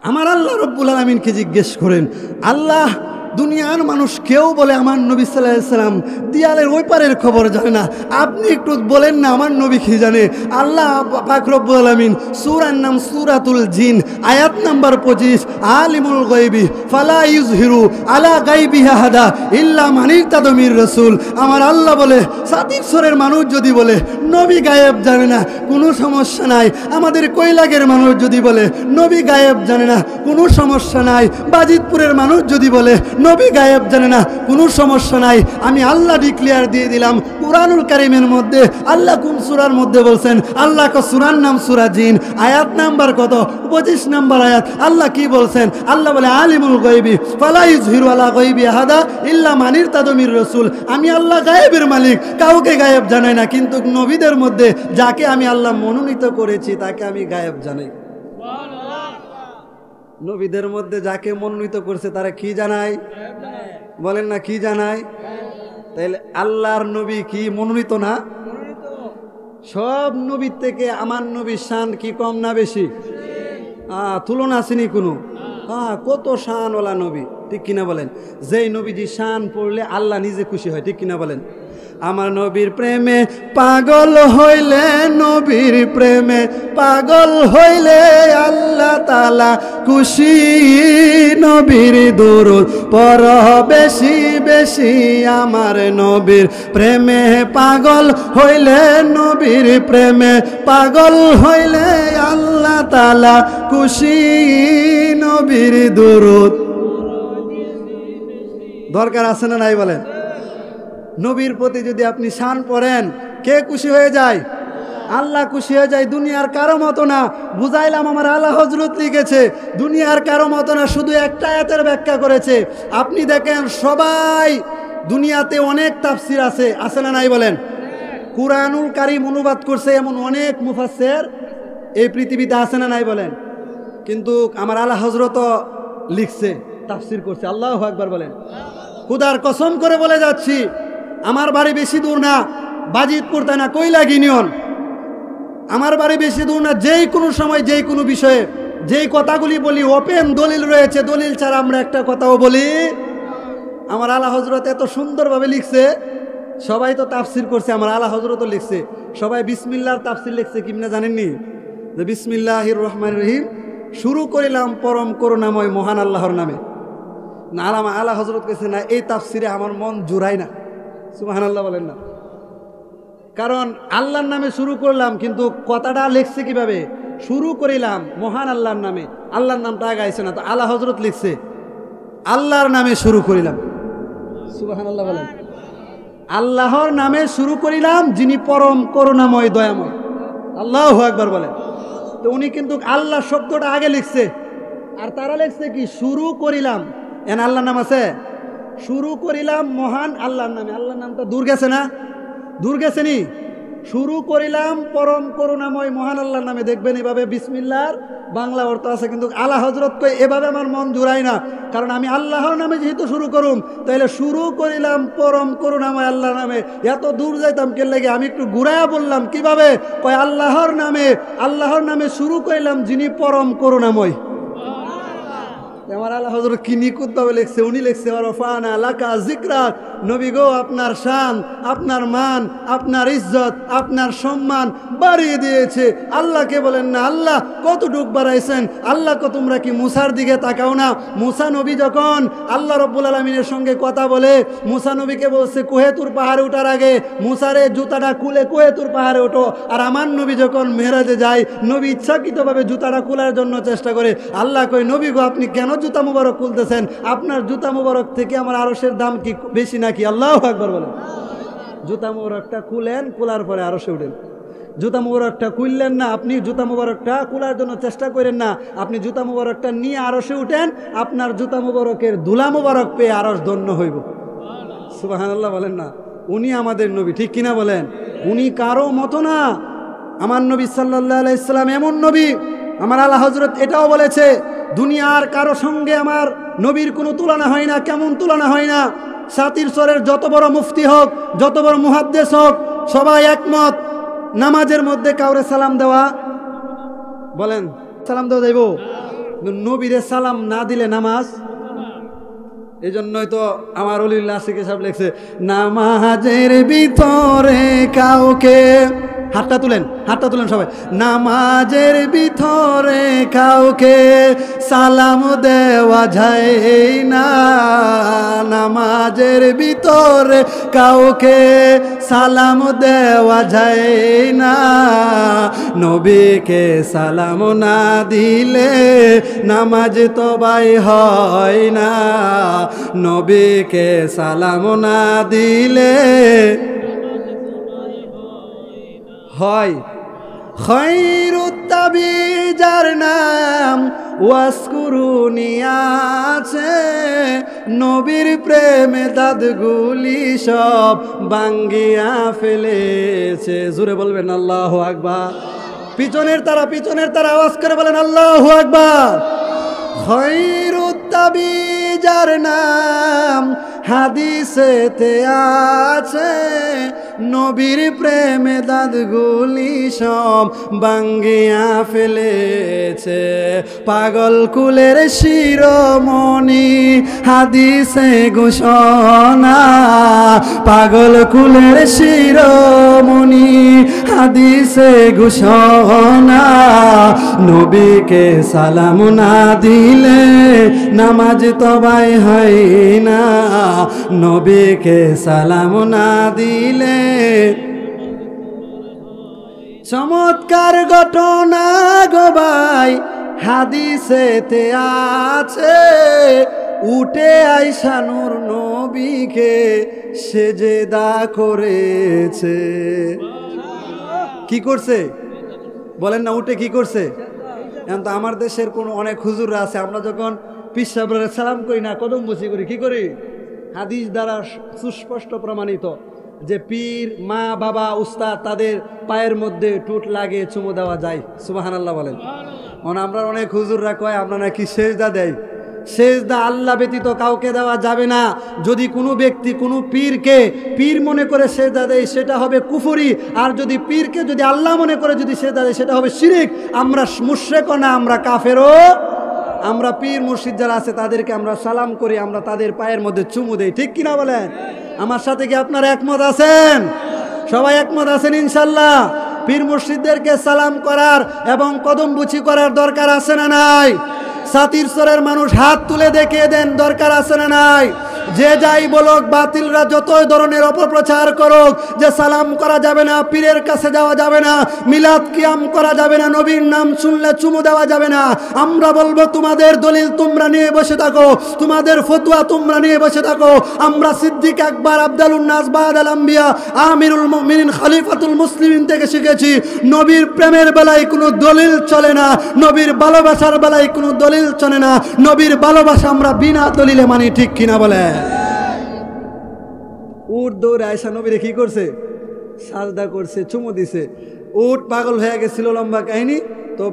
আমার আল্লাহ রব্বুল আলামিনকে জিজ্ঞেস করেন, আল্লাহ দুনিয়ার মানুষ কেউ বলে আমার নবী সাল্লাল্লাহু আলাইহি সাল্লাম দিয়ালের ওই পারের খবর জানে না, আপনি একটু বলেন না আমার নবী কি জানে? আল্লাহ পাক রব্বুল আলামিন সূরার নাম সূরাতুল জিন, আয়াত নাম্বার 25, আলিমুল গায়বি ফালা ইউযহিরু আলা গায়বিহি আহাদা ইল্লা মান ইরতাদা মির রাসূল। আমার আল্লাহ বলে সাতির সরের মানুষ যদি বলে নবী গায়েব জানে না, কোনো সমস্যা নাই। আমাদের কৈলাগের মানুষ যদি বলে নবী গায়েব জানে না, কোনো সমস্যা নাই। বাজিতপুরের মানুষ যদি বলে নবী গায়েব জানে না, কোনো সমস্যা নাই। আমি আল্লাহ ডিক্লেয়ার দিয়ে দিলাম কুরআনুল কারীমের মধ্যে আল্লাহ কোন সূরার মধ্যে বলছেন? আল্লাহ কা সূরার নাম সূরা জিন, আয়াত নাম্বার কত? 25 নাম্বার আয়াত। আল্লাহ কি বলছেন? আল্লাহ বলে আলিমুল গায়বি ফালা ইউযহিরু আলা গায়বি আহাদা ইল্লা মান ইরতাদা মির রাসূল। আমি আল্লাহ গায়েবের মালিক, কাউকে গায়েব জানাই না, কিন্তু নবীদের মধ্যে যাকে আমি আল্লাহ মনোনীত করেছি তাকে আমি গায়েব জানাই। নবীদের মধ্যে যাকে মনোনীত করছে তারা কি জানায়? বলেন না কি জানায়? তাইলে আল্লাহর নবী কি মনোনীত না? সব নবীর থেকে আমার নবীর শান কি কম না বেশি? তুলনা আসেনি কোনো। কত শানওয়ালা নবী, ঠিক কিনা বলেন? যেই নবীজি শান পড়লে আল্লাহ নিজে খুশি হয়, ঠিক কিনা বলেন? আমার নবীর প্রেমে পাগল হইলে, নবীর প্রেমে পাগল হইলে আল্লাহ তাআলা খুশি। নবীর দুরূদ পড় বেশি বেশি, আমার নবীর প্রেমে পাগল হইলে, নবীর প্রেমে পাগল হইলে আল্লাহ তাআলা খুশি। নবীর দুরূদ দরকার আছে না নাই বলেন? নবীর প্রতি যদি আপনি শান পড়েন, কে খুশি হয়ে যায়? আল্লাহ খুশি হয়ে যায়। দুনিয়ার কারো মতো না, বুঝাইলাম আমার আলা হযরত লিখেছে, দুনিয়ার কারো মতো না, শুধু একটা আয়াতের ব্যাখ্যা করেছে। আপনি দেখেন সবাই দুনিয়াতে অনেক তাফসির আছে, আছে না নাই বলেন? কুরআনুল কারীম অনুবাদ করছে এমন অনেক মুফাসসির এই পৃথিবীতে আছে না নাই বলেন? কিন্তু আমার আলা হযরত লিখছে, তাফসির করছে। আল্লাহু আকবার বলেন। খুদার কসম করে বলে যাচ্ছি, আমার বাড়ি বেশি দূর না, বাজিতপুর তাই না, কৈলাগ ইউনিয়ন। আমার বাড়ি বেশি দূর না। যেই কোনো সময় যেই কোনো বিষয়ে যেই কথাগুলি বলি ওপেন দলিল রয়েছে, দলিল ছাড়া আমরা একটা কথাও বলি। আমার আলা হযরত এত সুন্দরভাবে লিখছে, সবাই তো তাফসির করছে, আমার আলা হযরতও লিখছে। সবাই বিসমিল্লাহর তাফসির লিখছে, কিমনা জানেননি? যে বিসমিল্লাহির রহমানির রহিম, শুরু করিলাম পরম করুণাময় মহান আল্লাহর নামে। না আলা হযরত কেছে না, এই তাফসিরে আমার মন জুড়ায় না। সুবহানাল্লাহ বলেন না? কারণ আল্লাহর নামে শুরু করলাম, কিন্তু কথাটা লিখছে কিভাবে? শুরু করিলাম মহান আল্লাহর নামে, আল্লাহর নামটা আগাইছে না, তো আলা হযরত লিখছে আল্লাহর নামে শুরু করিলাম। সুবহানাল্লাহ বলেন। আল্লাহর নামে শুরু করিলাম, যিনি পরম করুণাময় দয়াময়। আল্লাহু আকবার বলেন। তো উনি কিন্তু আল্লাহ শব্দটা আগে লিখছে, আর তারা লিখছে কি শুরু করিলাম। এন আল্লাহর নাম আছে? শুরু করিলাম মহান আল্লাহর নামে। আল্লাহর নামটা দূর গেছে না? দূর গেছে নি? শুরু করিলাম পরম করুণাময় মহান আল্লাহর নামে। দেখবেন এভাবে বিসমিল্লাহর বাংলা অর্থ আছে, কিন্তু আলা হজরত কই এভাবে আমার মন জুড়ায় না, কারণ আমি আল্লাহর নামে যেহেতু শুরু করুম, তাইলে শুরু করিলাম পরম করুণাময় আল্লাহর নামে। এত দূর যাইতাম কে লেগে আমি একটু ঘুরাইয়া বললাম কিভাবে, কয় আল্লাহর নামে শুরু করিলাম যিনি পরম করুণাময়। আমার আল্লাহ হযরত কি নিখুঁতভাবে লিখছে, উনি লিখছে ওয়ারফানা লাকা যিকরাক, নবী গো আপনার শান, আপনার মান, আপনার ইজ্জত, আপনার সম্মান বাড়িয়ে দিয়েছে। আল্লাহকে বলেন না আল্লাহ কতটুক বাড়াইছেন? আল্লাহকে তোমরা কি মুসার দিকে তাকাও না? মুসা নবী যখন আল্লাহ রাব্বুল আলামিনের সঙ্গে কথা বলে, মুসা নবীকে বলছে কুহেতুর পাহাড়ে ওঠার আগে মুসারে জুতাটা খুলে কুহেতুর পাহাড়ে ওঠো। আর আমার নবী যখন মেরাজে যায়, নবী ইচ্ছাকৃতভাবে জুতাটা খোলার জন্য চেষ্টা করে। আল্লাহ কই নবী গো আপনি কেন জুতা মুবারক খুলতেছেন? আপনার জুতা মুবারক থেকে আমার আরশের দাম কি বেশি নাকি? আল্লাহু আকবার বলেন। জুতা মুবারকটা খুলেন, খোলার পরে আরশে উঠেন। জুতা মুবারকটা খুললেন না, আপনি জুতা মুবারকটা খোলার জন্য চেষ্টা করেন না, আপনি জুতা মুবারকটা নিয়ে আরশে উঠেন, আপনার জুতা মুবারকের ধুলা মুবারক পেয়ে আরশ ধন্য হইব। সুবহানাল্লাহ বলেন না? উনি আমাদের নবী, ঠিক কিনা বলেন? উনি কারো মতো না। আমার নবী সাল্লাল্লাহু আলাইহি সাল্লাম এমন নবী, আমার আলা হযরত এটাও বলেছে দুনিয়ার কারো সঙ্গে আমার নবীর কোনো তুলনা হয় না। কেমন তুলনা হয় না? সাতির সরের যত বড় মুফতি হোক, যত বড় মুহাদ্দিস হোক, সবাই একমত নামাজের মধ্যে কাউরে সালাম দেওয়া, বলেন সালাম দেওয়া যাইব? নবীরে সালাম না দিলে নামাজ। এই জন্যই তো আমার অলিউল্লাহ আশিকি সাহেব লিখছে নামাজের ভিতরে কাউকে, হাতটা তুলেন সবাই, নামাজের ভিতরে কাউকে সালাম দেওয়া যায় না, নামাজের ভিতরে কাউকে সালাম দেওয়া যায় না, নবীকে সালাম না দিলে নামাজ তো ভাই হয় না, নবীকে সালাম না দিলে হয়। খৈরুত তাবিজার নাম ওয়াসকুরুনি আছে, নবীর প্রেমে দাঁতগুলি সব ভাঙ্গিয়া ফেলেছে। জোরে বলবেন আল্লাহু আকবার। পিছনের তারা আওয়াজ করে বলেন আল্লাহু আকবার। খৈরুত তাবিজার নাম হাদিসেতে আছে, নবীর প্রেমে দাঁতগুলি সব ভাঙ্গিয়া ফেলেছে, পাগল কুলের শিরোমণি হাদিসে ঘোষণা, পাগল কুলের শিরোমণি হাদিসে ঘোষণা, নবীকে সালাম না দিলে নামাজ তো ভাই হয় না, নবীকে সালাম না দিলে। চমৎকার ঘটনা গো ভাই হাদিসেতে আছে, উঠে আইসা নূর নবীকে সেজদা করেছে। কি করছে বলেন না? উঠে কি করছে? এখন তো আমার দেশের কোনো অনেক হুজুররা আছে, আমরা যখন পীর সাহেবরা সালাম করি না, কদম বসি করি, কি করি? হাদিস দ্বারা সুস্পষ্ট প্রমাণিত যে পীর, মা, বাবা, উস্তাদ তাদের পায়ের মধ্যে টুট লাগে চুমু দেওয়া যায়। সুবহানাল্লাহ বলেন। আমরা অনেক হুজুররা কয় আমরা নাকি সেজদা দেয়। সেজদা আল্লাহ ব্যতীত কাউকে দেওয়া যাবে না। যদি কোনো ব্যক্তি কোনো পীরকে পীর মনে করে সেজদা দেয় সেটা হবে কুফরি, আর যদি পীরকে যদি আল্লাহ মনে করে যদি সেজদা দেয় সেটা হবে শিরিক। আমরা মুশরিকও না, আমরা কাফেরও। আমরা পীর মুর্শিদ যারা আছে তাদেরকে আমরা সালাম করি, আমরা তাদের পায়ের মধ্যে চুমু দেই, ঠিক কিনা বলেন? আমার সাথে কি আপনারা একমত আছেন? সবাই একমত আছেন ইনশাল্লাহ? পীর মুর্শিদদেরকে সালাম করার এবং কদম বুচি করার দরকার আছে না নাই? সাতির সরের মানুষ হাত তুলে দেখিয়ে দেন, দরকার আছে না নাই? যে যাই বলুক, বাতিলরা যতই ধরনের অপপ্রচার করুক যে সালাম করা যাবে না, পীরের কাছে যাওয়া যাবে না, মিলাদ কিয়াম করা যাবে না, নবীর নাম শুনলে চুমু দেওয়া যাবে না, আমরা বলবো তোমাদের দলিল তোমরা নিয়ে বসে থাকো, তোমাদের ফতোয়া তোমরা নিয়ে বসে থাকো। আমরা সিদ্দিক আকবর, আব্দুল নাস বাদাল আম্বিয়া, আমিরুল মুমিনিন, খলিফাতুল মুসলিমিন থেকে শিখেছি নবীর প্রেমের বেলায় কোনো দলিল চলে না, নবীর ভালোবাসার বেলায় কোনো দলিল চলে না। নবীর ভালোবাসা আমরা বিনা দলিলে মানি, ঠিক কিনা বলে? উট দৌড়ে আয়সা নবীরে কি করছে, সাজদা করছে, চুমু দিছে। উট পাগল হয়ে গেছিল, লম্বা কাহিনী। তো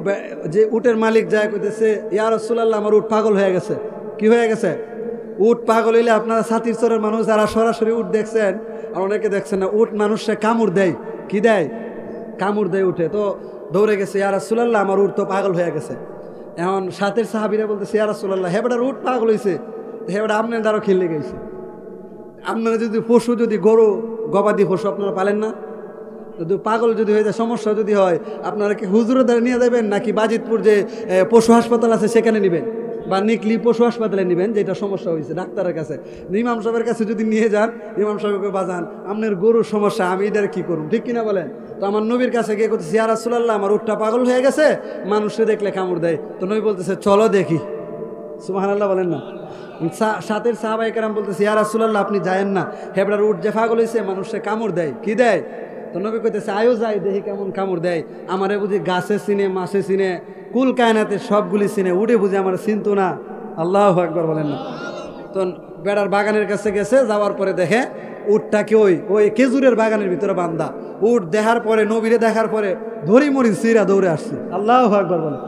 যে উটের মালিক যায় কইতেছে, ইয়া রাসূলুল্লাহ আমার উট পাগল হয়ে গেছে। কি হয়ে গেছে? উট পাগল হইলে আপনারা ছাতির চরের মানুষ যারা সরাসরি উট দেখছেন আর অনেকে দেখছেন না, উট মানুষে কামড় দেয়। কি দেয়? কামড় দেয় উঠে। তো দৌড়ে গেছে, ইয়া রাসূলুল্লাহ আমার উট তো পাগল হয়ে গেছে। এখন সাথের সাহাবীরা বলতেছে, ইয়া রাসূলুল্লাহ হেবেটার উট পাগল হয়েছে, হেবেটা আপনার দ্বারা খেলে গেছে। আপনারা যদি পশু, যদি গরু গবাদি পশু আপনারা পালেন না, যদি পাগল যদি হয়ে যায়, সমস্যা যদি হয়, আপনারা কি হুজুরের দ্বারা নিয়ে যাবেন নাকি বাজিতপুর যে পশু হাসপাতাল আছে সেখানে নেবেন, বা নিকলি পশু হাসপাতালে নেবেন যেটা সমস্যা হয়েছে ডাক্তারের কাছে? ইমাম সাহেবের কাছে যদি নিয়ে যান, ইমাম সাহেবকে বাজান আপনার গরুর সমস্যা, আমি এটার কি করুন, ঠিক কিনা বলেন? তো আমার নবীর কাছে গিয়ে করতেছে, ইয়া রাসূলুল্লাহ আমার উটটা পাগল হয়ে গেছে, মানুষে দেখলে কামড় দেয়। তো নবী বলতেছে চলো দেখি। সুবহানাল্লাহ বলেন না। সাথের সাহাবায়ে কেরাম বলতেছে, ইয়া রাসূলুল্লাহ আপনি যায়েন না, হেবড়ার উট যে পাগল হয়েছে মানুষে কামড় দেয়। কি দেয়? তো নবী কইতেছে আয়ো যাই দেখি কেমন কামড় দেয়। আমারে বুঝি গাছে চিনে, মাছে চিনে, কুল কায়নাতে সবগুলি চিনে, উঠে বুঝি আমার চিনতো না। আল্লাহু আকবার বলেন না। তো বেড়ার বাগানের কাছে গেছে, যাওয়ার পরে দেখে উটটাকে ওই খেজুরের বাগানের ভিতরে বান্ধা। উট দেখার পরে, নবীরে দেখার পরে ধরি মরি সিরা দৌড়ে আসছে। আল্লাহু আকবার বলেন।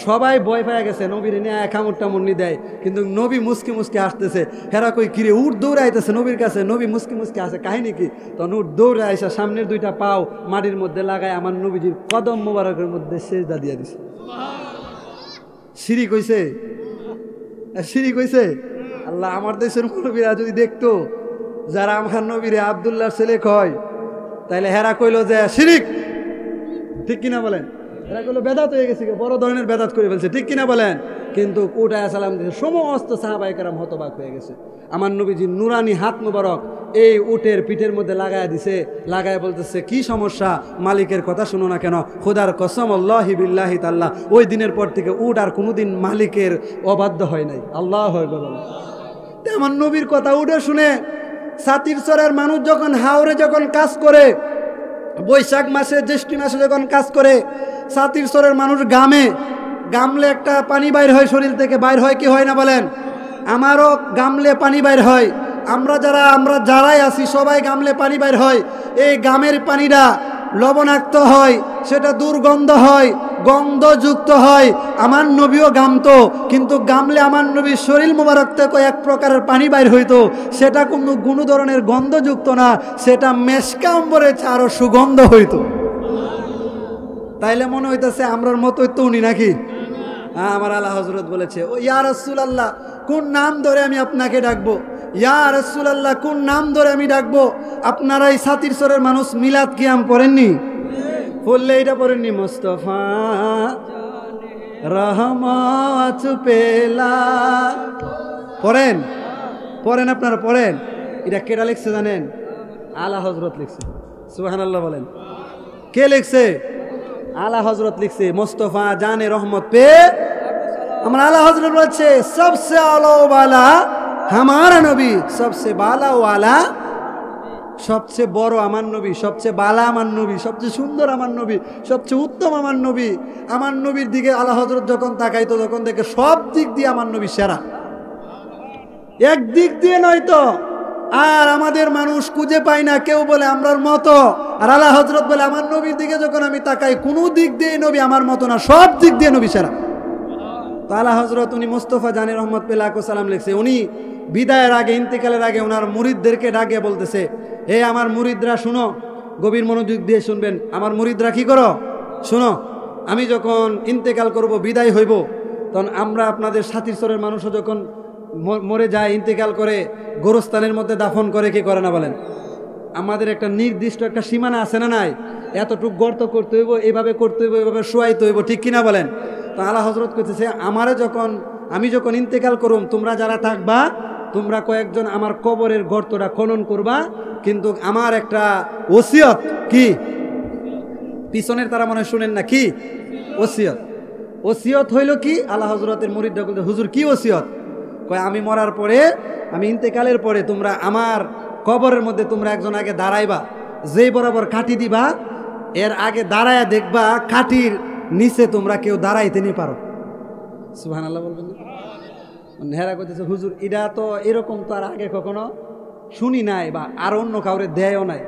সবাই ভয় পেয়ে গেছে, নবীরে নিয়ে কামড় টামড় নি দেয়, কিন্তু নবী মুসকি মুসকি আসতেছে। হেরা কই কিরে, উট দৌড়ে আইতেছে নবীর কাছে, নবী মুসকি মুসকি আসে, কাহিনী কি? তো উট দৌড়ে আইসা সামনের দুইটা পাও মাটির মধ্যে লাগায় আমার নবীজির কদম মোবারকের মধ্যে সেজদা দিয়ে দিছে। শিরিক হইছে, শিরিক হইছে। আল্লাহ, আমার দেশের মুরব্বীরা যদি দেখতো যারা আমার নবীরে আব্দুল্লাহর ছেলে কয়, তাইলে হেরা কইলো যে শিরিক, ঠিক কিনা বলেন? এরা কইলো বেদাত হয়ে গেছে, বড় ধরনের বেদাত করে ফেলছে, ঠিক কিনা বলেন? কিন্তু উঠায় সালাম দিয়েছে, সমস্ত সাহাবায়ে কেরাম হতবাক হয়ে গেছে। আমার নবীজি নুরানি হাত মুবারক এই উটের পিঠের মধ্যে লাগায় দিছে, লাগায় বলতেছে কি সমস্যা, মালিকের কথা শুনো না কেন? খোদার কসম আল্লাহি বিল্লাহি তাআলা, ওই দিনের পর থেকে উট আর কোনোদিন মালিকের অবাধ্য হয় নাই। আল্লাহু আকবার। আমার নবীর কথা উঠে শুনে ছাতির চরের মানুষ যখন হাওরে যখন কাজ করে, বৈশাখ মাসে জ্যৈষ্ঠী মাসে যখন কাজ করে, ছাতির চরের মানুষ গামলে একটা পানি বাইর হয়, শরীর থেকে বাইর হয়, কি হয় না বলেন? আমারও গামলে পানি বাইর হয়। আমরা যারাই আছি সবাই গামলে পানি বাইর হয়। এই গামের পানিটা লবণাক্ত হয়, সেটা দুর্গন্ধ হয়, গন্ধযুক্ত হয়। আমার নবীও গামতো, কিন্তু গামলে আমার নবীর শরীর মোবারক থেকে এক প্রকারের পানি বাইর হইতো, সেটা কোনো ধরনের গন্ধযুক্ত না, সেটা মেশকা অম্বরের আরো সুগন্ধ হইতো। তাইলে মনে হইতেছে আমরার মতোই তো উনি নাকি? আমার আলা হযরত বলেছে, ও ইয়া রাসূলুল্লাহ কোন নাম ধরে আমি আপনাকে ডাকবো? ইয়া রাসূলুল্লাহ কোন নাম ধরে আমি ডাকবো? আপনারা এই ছাতির চরের মানুষ মিলাদ কিয়াম পড়েননি? বললে এটা পড়েননি? মুস্তাফা রহমত পেলা পড়েন, পড়েন, আপনারা পড়েন। এটা কেডা লিখছে জানেন? আলা হযরত লিখছে। সুবহানাল্লাহ বলেন। কে লিখছে? আলা হযরত লিখছে। মুস্তাফা জানে রহমত পে আমার আলা হযরত বলছে, সবসে আলো ওয়ালা হামারা নবী, সবসে বালা ওয়ালা, সবচেয়ে বড় আমার নবী, সবচেয়ে বালা আমার নবী, সবচেয়ে সুন্দর আমার নবী, সবচেয়ে উত্তম আমার নবী। আমার নবীর দিকে আলা হযরত যখন তাকাইতো তখন দেখে সব দিক দিয়ে আমার নবী সেরা, এক দিক দিয়ে নয়তো। আর আমাদের মানুষ খুঁজে পায় না, কেউ বলে আমরার মতো, আর আলা হযরত বলে আমার নবীর দিকে যখন আমি তাকাই কোনো দিক দিয়ে নবী আমার মতো না, সব দিক দিয়ে নবী সেরা। তো আলা হযরত উনি মুস্তাফা জানে রহমত পেলা সালাম লিখছে। উনি বিদায়ের আগে, ইন্তেকালের আগে ওনার মুরিদদেরকে ডাকে বলতেছে, হে আমার মুরিদরা শুনো, গভীর মনোযোগ দিয়ে শুনবেন। আমার মুরিদরা কি করো? শুনো, আমি যখন ইন্তেকাল করব, বিদায় হইব, তখন আমরা আপনাদের ছাতির চরের মানুষও যখন মরে যায়, ইন্তেকাল করে, গোরস্থানের মধ্যে দাফন করে, কি করে না বলেন? আমাদের একটা নির্দিষ্ট একটা সীমানা আছে না নাই? এতটুকু গর্ত করতে হইব, এইভাবে করতে হইব, এইভাবে শোয়াইতে হইব, ঠিক কিনা বলেন? তো আলা হযরত কইতেছে, আমি যখন ইন্তেকাল করুম, তোমরা যারা থাকবা, তোমরা কয়েকজন আমার কবরের গর্তটা খনন করবা, কিন্তু আমার একটা ওসিয়ত, কি পিছনের তারা মনে শুনেন না, কি ওসিয়ত? ওসিয়ত হইল কি? আলা হযরতের মুরিদরা বলতে, হুজুর কি ওসিয়ত? কয় আমি মরার পরে, আমি ইন্তেকালের পরে তোমরা আমার কবরের মধ্যে তোমরা একজন আগে দাঁড়াইবা, যেই বরাবর কাঠি দিবা এর আগে দাঁড়ায়া দেখবা কাঠির নিচে তোমরা কেউ দাঁড়াইতে নি পারো। সুবহানাল্লাহ বলবেন না? হেরা কইতেছে, হুজুর এটা তো এরকম তো আর আগে কখনো শুনি নাই বা আর অন্য কাউরে দেয়ও নাই।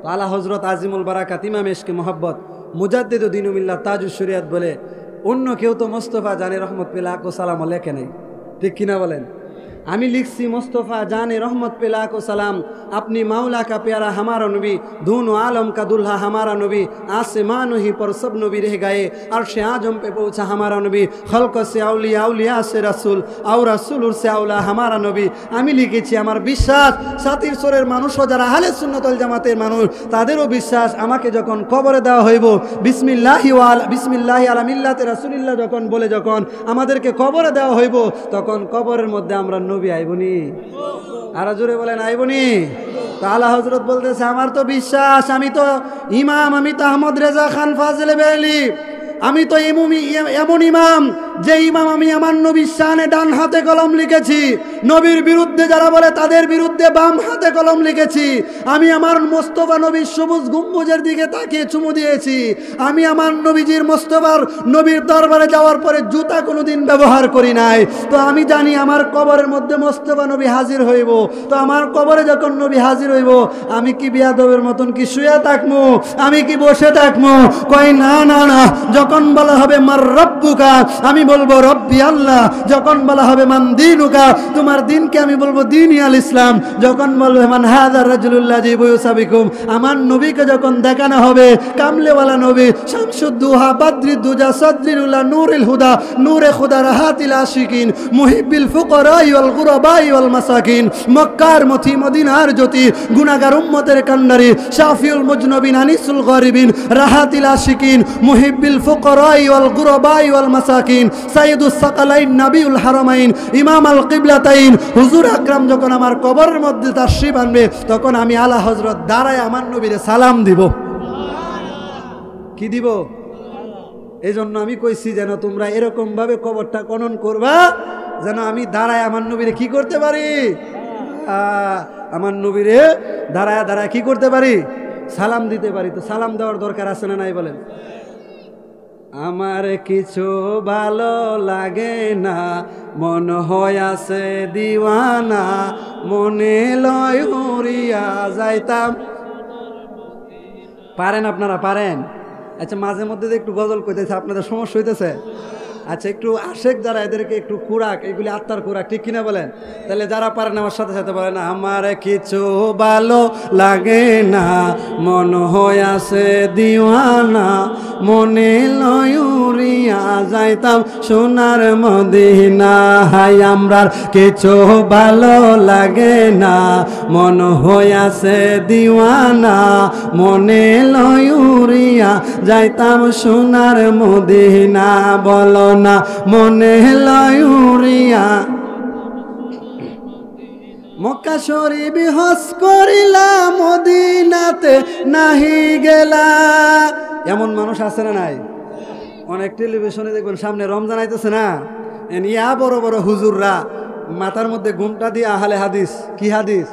তো আলা হজরত আজিমুল বারাকাত ইমাম এশকে মোহাব্বত মুজাদ্দিদ দ্বীনুল মিল্লাত তাজুশ শরিয়াত বলে অন্য কেউ তো মোস্তফা জানে রহমত পেলা আকো সালাম লেখে নাই, ঠিক কিনা বলেন? আমি লিখছি মোস্তফা জানে রহমত पे लाखों सलाम, अपनी मौला का प्यारा हमारा नबी, दोनों आलम का दुल्हा हमारा नबी, आसमान ही पर सब नबी रह गए, अर्श आजम पे पहुंचा हमारा नबी, खल्क से औलिया औलिया से रसूल और रसूल से औला हमारा नबी। আমি লিখেছি আমার বিশ্বাস সাতির সরের মানুষও যারা আহলে সুন্নাত ওয়াল জামাতের মানুষ তাদেরও বিশ্বাস আমাকে যখন কবরে দেওয়া হইব বিসমিল্লাহি আলা মিল্লাতে রাসূলিল্লাহ যখন বলে যখন আমাদেরকে কবরে দেওয়া হইব তখন কবরের মধ্যে আমরা নবী আইবনি, আর জোরে বলেন আইবনি। তো আলা হযরত বলতেছে আমার তো বিশ্বাস, আমি তো ইমাম, আমি তো আহমদ রেজা খান ফাজিল বেলি, আমি তো এমন ইমাম যে ইমাম আমি আমার নবীর শানে ডান হাতে কলম লিখেছি, নবীর বিরুদ্ধে যারা বলে তাদের বিরুদ্ধে বাম হাতে কলম লিখেছি, আমি আমার মোস্তফা নবীর সবুজ গম্বুজের দিকে তাকিয়ে চুমু দিয়েছি, আমি আমার নবীজির মোস্তফার নবীর দরবারে যাওয়ার পরে জুতা কোনোদিন ব্যবহার করি নাই। তো আমি জানি আমার কবরের মধ্যে মোস্তফা নবী হাজির হইব, তো আমার কবরে যখন নবী হাজির হইব আমি কি বিয়াদবের মতন কি শুয়ে থাকবো, আমি কি বসে থাকবো? কই না না না, যখন বলা হবে মার রব্বুকা আমি বলবো রব্বি আল্লাহ, যখন বলা হবে মান দীনুকা তোমার দিনকে আমি বলবো দীনি আল ইসলাম, যখন বলবে মান হাযা রাজুলুল্লাযী বুয়ুসাবিকুম আমার নবীকে যখন দেখানো হবে কামলেওয়ালা নবী শামসুদ্দুহা বাদরিদ্দুজা সাদরিউল্লাহ নূরুল হুদা নূরে খুদা রাহাতিল আশিকিন মুহিব্বিল ফুকারাই ওয়াল গুরাবাই ওয়াল মাসাকিন, মক্কার মতি মদিনার জ্যোতি গুনাহগার উম্মতের কান্ডারি শাফিউল মুজনবিন আনিসুল গরিবিন রাহাতিল আশিকিন মুহিব্বিল ফুকারাই ওয়াল গুরাবাই ওয়াল মাসাকিন সাইয়্যিদুস সাকালাইন নবিউল হারামাইন ইমাম আল কিবলাতাইন হুজুর আকরাম যখন আমার কবরের মধ্যে তাশরীফ আনবে তখন আমি আলা হযরত দাঁড়ায় আমার নবীরে সালাম দিব। কি দিব? এই জন্য আমি কইছি যেন তোমরা এরকম ভাবে কবরটা খনন করবা যেন আমি দাঁড়ায় আমার নবীরে কি করতে পারি, আমার নবীরে দাঁড়ায় দাঁড়ায় কি করতে পারি, সালাম দিতে পারি। তো সালাম দেওয়ার দরকার আছে না নাই বলেন? আমার কিছু ভালো লাগে না, মন হয় আছে দিওয়ানা, মনে লয় উড়িয়া যাইতাম। পারেন আপনারা? পারেন? আচ্ছা মাঝে মধ্যে একটু গজল কইতেছে, আপনাদের সমস্যা হইতেছে? আচ্ছা একটু আশেক যারা এদেরকে একটু খুরাক, এগুলি আত্মার খুরাক, ঠিক কিনা বলেন? তাহলে যারা পারেন আমার সাথে সাথে বলেন আমার কিছু ভালো লাগে না, মন হয় আছে দিওয়ানা, মনে লয় উড়িয়া যাইতাম সোনার মদিনা। হাই আমরার কিছু ভালো লাগে না, মন হয় আছে দিওয়ানা, মনে লয় উড়িয়া যাইতাম সোনার মদিনা। বলো না মনে লয় উড়িয়া, মক্কা শরীফ হজ করিলা মদিনাতে নাহি গেলা। এমন মানুষ আছে না নাই? অনেক টেলিভিশনে দেখবেন সামনে রমজান আইতেছে না, ইয়া বড় বড় হুজুররা মাথার মধ্যে ঘুমটা দিয়া আহলে হাদিস, কি হাদিস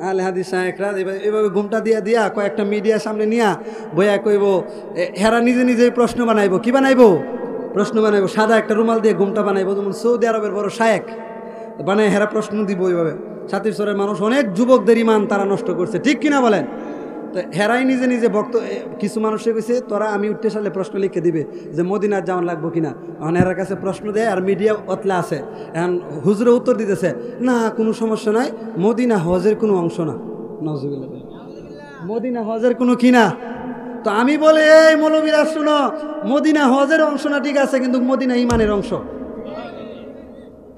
আহলে হাদিস সাহেবরা এভাবে ঘুমটা দিয়া দিয়া কয়েকটা মিডিয়ার সামনে নিয়া বইয়া কইব, হেরা নিজে নিজেই প্রশ্ন বানাইব। কি বানাইব? প্রশ্ন বানাইব। সাদা একটা রুমাল দিয়ে ঘুমটা বানাইব, যেমন সৌদি আরবের বড় শায়েক বানায় হেরা প্রশ্ন দিব ওইভাবে। সাতির সরের মানুষ অনেক যুবকদের ইমান তারা নষ্ট করছে, ঠিক কিনা বলেন? তো হেরাই নিজে নিজে কিছু মানুষে কইছে তোরা আমি উঠতে সালে প্রশ্ন লিখে দিবে যে মদিনার যাওয়ান লাগবো কিনা। এখন হেরার কাছে প্রশ্ন দেয় আর মিডিয়া অতলা আছে, এখন হুজুরে উত্তর দিতেছে না কোনো সমস্যা নাই, মদিনা হজের কোনো অংশ না। নাউজুবিল্লাহ, মদিনা হজের কোনো কি না। তো আমি বলে এই মৌলবীরা শুনো, মদিনা হজের অংশ না ঠিক আছে, কিন্তু মদিনা ইমানের অংশ।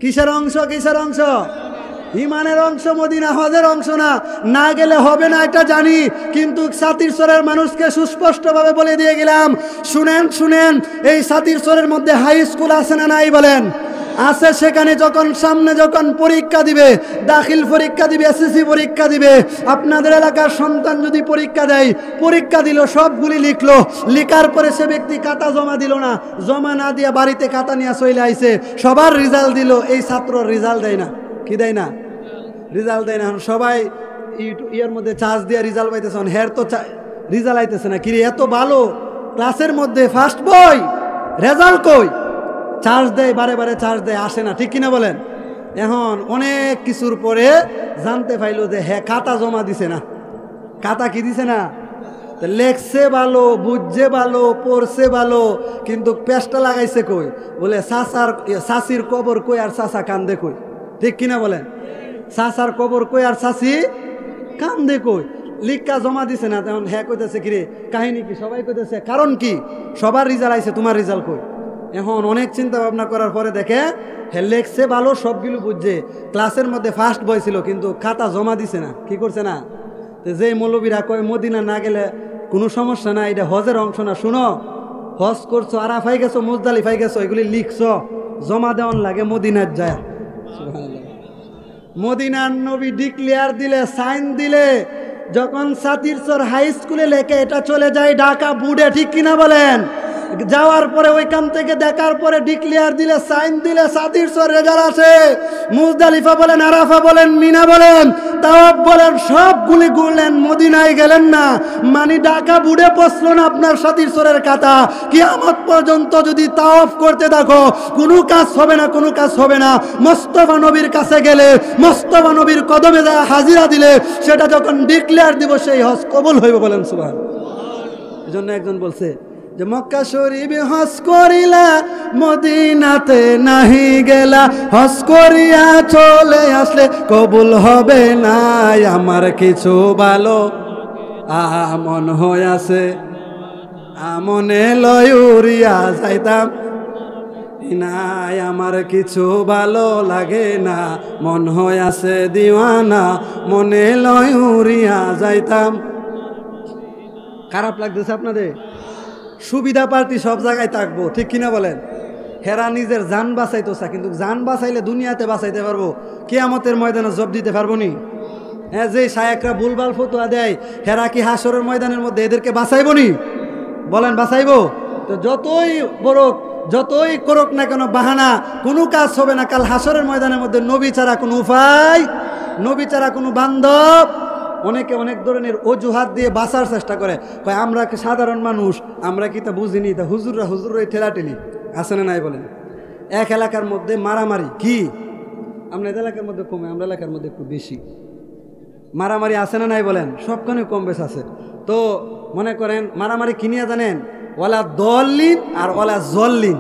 কিসের অংশ? কিসের অংশ? ইমানের অংশ, মদিনা হজের অংশ না। না গেলে হবে না এটা জানি, কিন্তু সাতির সরের মানুষকে সুস্পষ্টভাবে বলে দিয়ে গেলাম, শুনেন শুনেন, এই সাতির সরের মধ্যে হাই স্কুল আছে না নাই বলেন? আছে। সেখানে যখন সামনে যখন পরীক্ষা দিবে, দাখিল পরীক্ষা দিবে, এসএসসি পরীক্ষা দিবে, আপনাদের এলাকার সন্তান যদি পরীক্ষা দেয়, পরীক্ষা দিল, সবগুলি লিখলো, লিখার পরে সে ব্যক্তি খাতা জমা দিল না, জমা না দিয়ে বাড়িতে খাতা নিয়ে চলে আইছে, সবার রেজাল্ট দিল, এই ছাত্র রেজাল্ট দেয় না। কি দেয় না? রেজাল্ট দেয় না। সবাই ইয়ের মধ্যে চার্জ দিয়ে রেজাল্ট পাইতেছে, হের তো রেজাল্ট আইতেছে না। কিরে এত ভালো ক্লাসের মধ্যে ফার্স্ট বই, রেজাল্ট কই? চার্জ দেয়, বারে বারে চার্জ দেয়, আসে না, ঠিক কিনা বলেন? এখন অনেক কিছুর পরে জানতে পাইলো যে হ্যাঁ খাতা জমা দিছে না। খাতা কি দিছে না? লেখছে ভালো, বুঝছে ভালো, পড়ছে ভালো, কিন্তু পেশটা লাগাইছে কই? বলে শাশির কবর কই আর শাশা কান্দে কই। ঠিক কিনা বলেন? শাশার কবর কই আর শাশি কান্দে কই। লিখা জমা দিছে না। তখন হ্যাঁ কইতেছে কিরে কাহিনী কি? সবাই কইতেছে কারণ কি? সবার রেজাল্ট আইছে, তোমার রেজাল্ট কই? এখন অনেক চিন্তা ভাবনা করার পরে দেখে হ্যাঁ লেখছে ভালো, সবগুলো বুঝছে, ক্লাসের মধ্যে ফার্স্ট বয় ছিল, কিন্তু খাতা জমা দিছে না। কি করছে না? যে মৌলবীরা কয় মদিনা না গেলে কোনো সমস্যা না, এটা হজের অংশ না। শুনো, হজ করছো, আরাফাই গেছো, মুজদালিফাই গেছো, এগুলি লিখছো, জমা দেওয়ান লাগে মদিনার যায়। মদিনার নবী ডিক্লেয়ার দিলে, সাইন দিলে, যখন সাতিরচর হাই স্কুলে লেখে এটা চলে যায় ঢাকা বুড়ে। ঠিক কিনা বলেন? যাওয়ার পরে ওইখান থেকে দেখার পরে ডিক্লেয়ার দিলে, সাইন দিলে, সাতিরচর রেজাল্ট আছে। মুজদালিফা বলেন, আরাফা বলেন, মিনা বলেন, তাওয়াফ বলেন, সবগুলি ঘুরলেন, মদিনায় গেলেন না। মানে ঢাকা বুড়ে পৌঁছলো না আপনার সাতিরচরের কথা। কিয়ামত পর্যন্ত যদি তাওয়াফ করতে থাকো, কোনো কাজ হবে না, কোনো কাজ হবে না। মোস্তফা নবীর কাছে গেলে, মোস্তফা নবীর কদমে যা হাজিরা দিলে, সেটা যখন ডিক্লেয়ার দিব সেই হজ কবুল হইবে। বলেন সুবহান। এজন্য একজন বলছে যে মক্কা শরীফ হজ করিলা, মদিনাতে নাহি গেলা, হজ করিয়া চলে আসলে কবুল হবে না। আমার কিছু ভালো আমন হয়ে আছে, আমনে লয় উড়িয়া যাইতাম নাই। আমার কিছু ভালো লাগে না, মন হয়ে আছে দিওয়ানা, মনে লয় উড়িয়া যাইতাম। খারাপ লাগতেছে আপনাদের? সুবিধা পার্টি সব জায়গায় থাকবো। ঠিক কিনা বলেন? হেরা নিজের জান বাঁচাইতো চা, কিন্তু জান বাঁচাইলে দুনিয়াতে বাঁচাইতে পারবো, কিয়ামতের ময়দানে জব দিতে পারবো নি? হ্যাঁ, যে শায়েকরা ভুলভাল ফতোয়া দেয়, হেরা কি হাসরের ময়দানের মধ্যে এদেরকে বাঁচাইবো নি? বলেন বাঁচাইবো? তো যতই বড়, যতই করুক না কেন বাহানা, কোনো কাজ হবে না। কাল হাসরের ময়দানের মধ্যে নবী ছাড়া কোনো উপায়, নবী ছাড়া কোনো বান্ধব। অনেকে অনেক ধরনের অজুহাত দিয়ে বাঁচার চেষ্টা করে, কয় আমরা সাধারণ মানুষ, আমরা কি তা বুঝিনি, তা হুজুররা ঠেলাঠেলি আছে না নাই? বলেন এক এলাকার মধ্যে মারামারি কি? আমরা এলাকার মধ্যে কমে, আমরা এলাকার মধ্যে একটু বেশি মারামারি আছে না নাই? বলেন সবখানে কম বেশ আছে। তো মনে করেন মারামারি কিনিয়া জানেন, ওলা দলিন আর ওলা জল্লিন।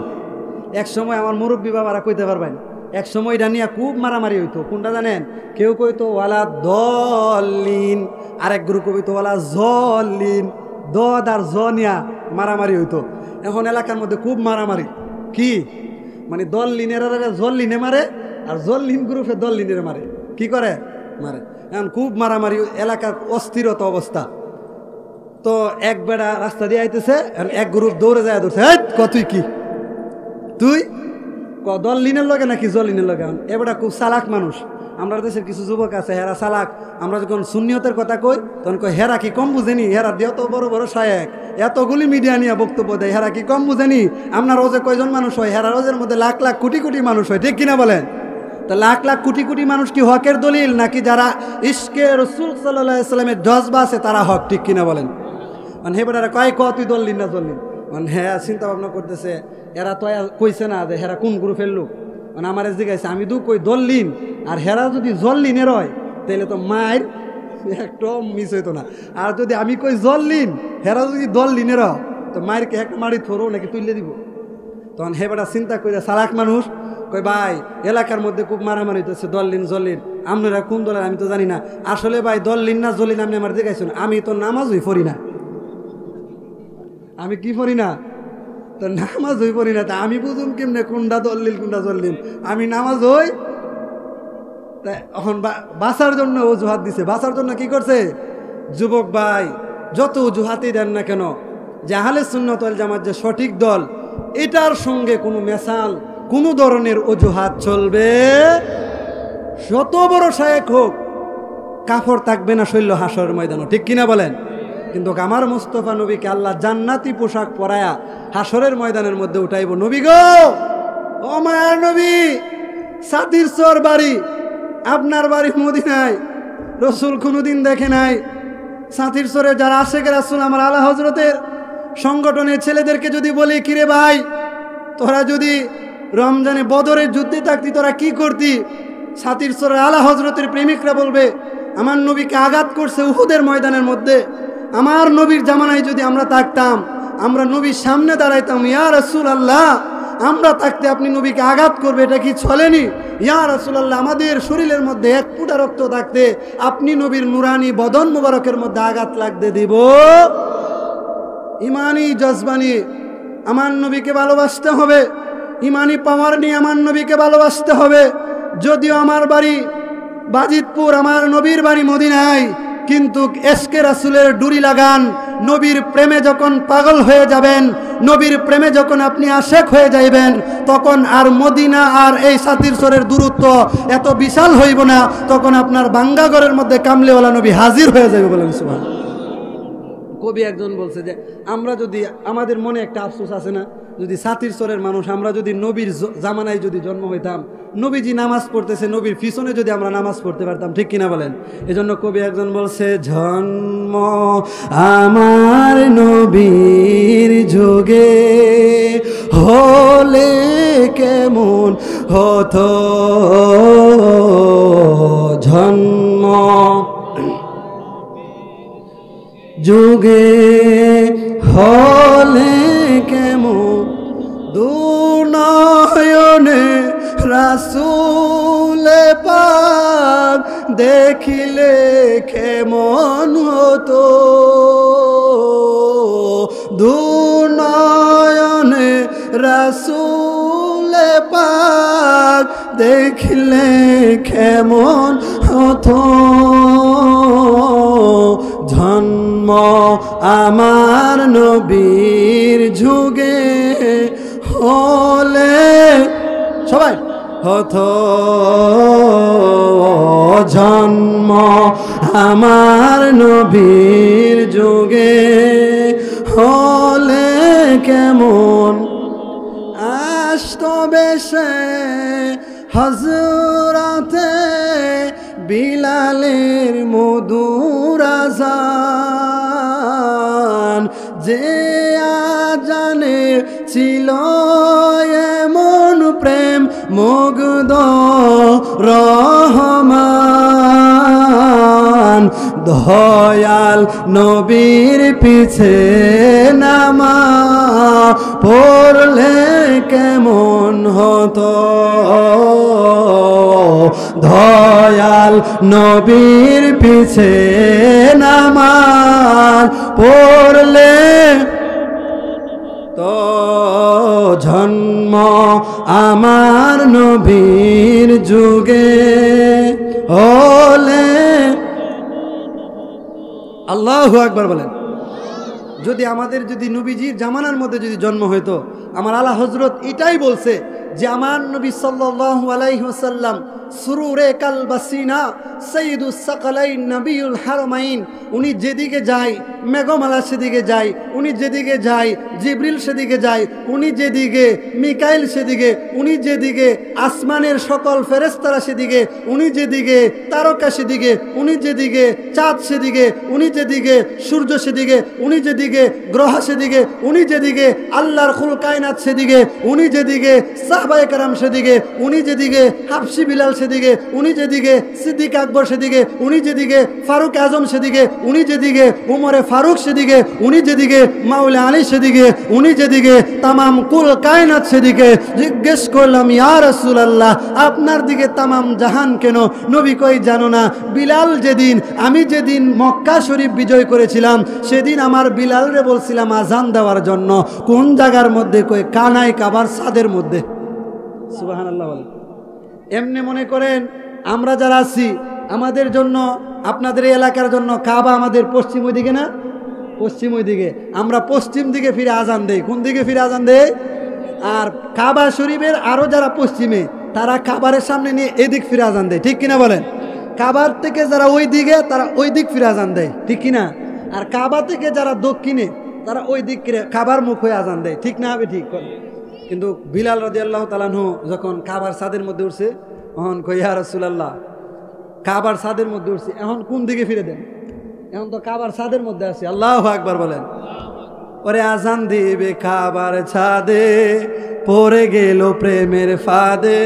এক সময় আমার মুরব্বী বাবারা কইতে পারবেন, এক সময় এটা নিয়ে খুব মারামারি হইতো। কোনটা জানেন? কেউ কইতো ওয়ালা দলিন, আরেক গ্রুপ কইতো ওয়ালা জল্লিন। দদ আর জ নিয়া মারামারি হইতো। এখন এলাকার মধ্যে খুব মারামারি কি, মানে দল্লিনের জল্লিনে মারে, আর জল্লিন গ্রুপে দল্লিনের মারে। কি করে? মারে। এখন খুব মারামারি, এলাকার অস্থিরতা অবস্থা। তো এক বেড়া রাস্তা দিয়ে আইতেছে, এক গ্রুপ দৌড়ে যায়, ধরছে, তুই কি, তুই দল্লিনের লগে নাকি জল্লিনের লগে? এবারে খুব চালাক মানুষ। আমরা দেশের কিছু যুবক আছে, হেরা চালাক। আমরা যখন সুন্নিয়তের কথা কই, তখন কই হেরা কি কম বুঝেনি? হেরা দিয়ে তো বড় বড় শায়েক, এতগুলি মিডিয়া নিয়ে বক্তব্য দেয়, হেরা কি কম বুঝেনি? আপনার রোজে কয়জন মানুষ হয়? হেরা রোজের মধ্যে লাখ লাখ কোটি কোটি মানুষ হয়। ঠিক কিনা বলেন? তা লাখ লাখ কোটি কোটি মানুষ কি হকের দলিল, নাকি যারা ইশকে রসুল সাল্লাল্লাহু আলাইহি সাল্লামের জজবা আছে তারা হক? ঠিক কিনা বলেন? মানে হেবারা কয় তুই দল্লিন না জল্লিন? মানে হ্যাঁ চিন্তা ভাবনা করতেছে, এরা তো কইছে না যে হেরা কোন গ্রুপের লোক। মানে আমার জিজ্ঞাসা, আমি তো কই দল্লিন, আর হেরা যদি জল্লিনের হয় তাহলে তো মায়ের একটা মিস হইতো না। আর যদি আমি কই জল্লিন, হেরা যদি দল্লিনের হয়, তো মায়েরকে একটা মারি থরো নাকি তুললে দিব? তখন হেবারা চিন্তা করে চালাক মানুষ কই, ভাই এলাকার মধ্যে খুব মারামারি হইতেছে, দল্লিন জল্লিন, আপনারা কোন দলের আমি তো জানি না। আসলে ভাই দল্লিন না জল্লিন আপনি আমার দেখাইছেন, আমি তো নামাজই পড়ি না। আমি কি পড়ি না? তো নামাজ হই পড়ি না, তা আমি বুঝুম কেমনে কোনটা দল্লিল কোনটা জল্লিল? আমি নামাজ হই। তা এখন বাঁচার জন্য অজুহাত দিছে। বাঁচার জন্য কি করছে? যুবক ভাই যত অজুহাতই দেন না কেন, যে আহলে সুন্নাত ওয়াল জামাত যে সঠিক দল, এটার সঙ্গে কোনো মেশাল, কোনো ধরনের অজুহাত চলবে। যত বড় শায়েক হোক, কাফর থাকবে না শৈল্য হাসরের ময়দানও। ঠিক কিনা বলেন? কিন্তু আমার মুস্তাফা নবীকে আল্লাহ জান্নাতি পোশাক পরায়া হাসরের ময়দানের মধ্যে উঠাইব। নবী গো, ও মায়ার নবী, সাতিরচর বাড়ি, আপনার বাড়ি মদিনায়, রসুল কোনোদিন দেখে নাই। সাতিরচরে যারা আশেকের রাসূল আমার আলা হজরতের সংগঠনের ছেলেদেরকে যদি বলি, কিরে ভাই তোরা যদি রমজানে বদরের যুদ্ধে থাকতি তোরা কি করতি? ছাতির চরের আলা হজরতের প্রেমিকরা বলবে আমার নবীকে আঘাত করছে উহুদের ময়দানের মধ্যে, আমার নবীর জামানায় যদি আমরা থাকতাম, আমরা নবীর সামনে দাঁড়াইতাম, ইয়া রাসূলুল্লাহ আমরা থাকতে আপনি নবীকে আঘাত করবে, এটা কি চলেনি? ইয়া রাসূলুল্লাহ আমাদের শরীরের মধ্যে এক ফোঁটা রক্ত থাকতে আপনি নবীর নুরানি বদন মুবারকের মধ্যে আঘাত লাগতে দিব? ইমানি জজবানি আমার নবীকে ভালোবাসতে হবে, ইমানি পাওয়ার নিয়ে আমার নবীকে ভালোবাসতে হবে। যদিও আমার বাড়ি বাজিতপুর, আমার নবীর বাড়ি মদিনায়, কিন্তু এশকে রাসূলের ডুরি লাগান। নবীর প্রেমে যখন পাগল হয়ে যাবেন, নবীর প্রেমে যখন আপনি আশেক হয়ে যাইবেন, তখন আর মদিনা আর এই ছাতির চরের দূরত্ব এত বিশাল হইব না, তখন আপনার বাঙ্গাঘরের মধ্যে কামলেওয়ালা নবী হাজির হয়ে যাবে। বলেন সুবহানাল্লাহ। কবি একজন বলছে যে আমরা যদি, আমাদের মনে একটা আফসোস আছে না, যদি ছাতির চরের মানুষ আমরা যদি নবীর জামানায় যদি জন্ম হইতাম, নবীজি নামাজ পড়তেছে, নবীর পিছনে যদি আমরা নামাজ পড়তে পারতাম, ঠিক কিনা বলেন? এজন্য কবি একজন বলছে জন্ম আমার নবীর যুগে হলে কেমন হতো, জন্ম যুগে হলে কেমন, দুনয়নে রাসূল পাক দেখিলে কেমন হতো, দুনয়নে রাসূল পাক দেখিলে কেমন হতো, জন্ম আমার নবীর যুগে হলে সবাই হতো, জন্ম আমার নবীর যুগে হলে কেমন আসতো বেশে হযরতে বিলালের মধুর আযান, যে আজানে ছিল এমন প্রেম মুগ্ধ রহমান, দয়াল নবীর পিছে নামাজ পড়লে কেমন হতো, দয়াল নবীর পিছে নামাজ পড়লে তো, জন্ম আমার নবীর যুগে হলে। আল্লাহু আকবার বলেন। যদি আমাদের যদি নবীজির জামানার মধ্যে যদি জন্ম হইতো, আমার আলা হযরত এটাই বলছে যে আমার নবী সাল্লাল্লাহু আলাইহি ওয়াসাল্লাম সুরুরে কালবাসিনা সাইয়্যিদুস সাকালাইন নবিয়ুল হারামাইন, উনি যেদিকে যায় মেঘমালা সেদিকে যায়, উনি যেদিকে যায় জিবরিল সেদিকে যায়, উনি যেদিকে মিকাইল সেদিকে, উনি যেদিকে আসমানের সকল ফেরেশতারা সেদিকে, উনি যেদিকে তারকা সেদিকে, উনি যেদিকে চাঁদ সেদিকে, উনি যেদিকে সূর্য সেদিকে, উনি যেদিকে গ্রহ সেদিকে, উনি যেদিকে আল্লাহর খুল কায়নাত সেদিকে, উনি যেদিকে সাহাবায়ে কেরাম সেদিকে, উনি যেদিকে হাবশি বিলাল সেদিকে, উনি যেদিকে সিদ্দিক আকবর সেদিকে, উনি যেদিকে ফারুক আজম সেদিকে, উনি যেদিকে উমরে ফারুক সেদিকে, উনি যেদিকে মাওলা আলী সেদিকে, উনি যেদিকে তামাম কুল কায়নাত সেদিকে। জিজ্ঞেস করলাম ইয়া রাসূলুল্লাহ আপনার দিকে তামাম জাহান কেন? নবী কই জানো না, বিলাল যেদিন, আমি যেদিন মক্কা শরীফ বিজয় করেছিলাম সেদিন আমার বিলালরে বলছিলাম আজান দেওয়ার জন্য। কোন জায়গার মধ্যে? কই কানাই কাবার ছাদের মধ্যে। সুবহানাল্লাহ বলেন। এমনি মনে করেন আমরা যারা আছি আমাদের জন্য, আপনাদের এই এলাকার জন্য কাবা আমাদের পশ্চিম ওই দিকে না, পশ্চিম ওই দিকে, আমরা পশ্চিম দিকে ফিরে আজান দেই। কোন দিকে ফিরে আজান দেই? আর কাবা শরীফের আরো যারা পশ্চিমে তারা কাবারের সামনে নিয়ে এদিক ফিরে আজান দেয়, ঠিক কিনা বলেন? কাবার থেকে যারা ওই দিকে তারা ওই দিক ফিরে আজান দেয়, ঠিক কিনা? আর কাবা থেকে যারা দক্ষিণে তারা ওই দিক কাবার মুখ হয়ে আজান দেয়, ঠিক না? হবে ঠিক। কিন্তু বিলাল রাদিয়াল্লাহু তাআলা আনহু যখন কাবার ছাদের মধ্যে উঠছে, তখন কই ইয়া রাসূলুল্লাহ কাবার ছাদের মধ্যে উঠছি, এখন কোন দিকে ফিরে দেন? এখন তো কাবার ছাদের মধ্যে আছি। আল্লাহু আকবার বলেন। ওরে আজান দিবে কাবার ছাদে, পড়ে গেল প্রেমের ফাঁদে,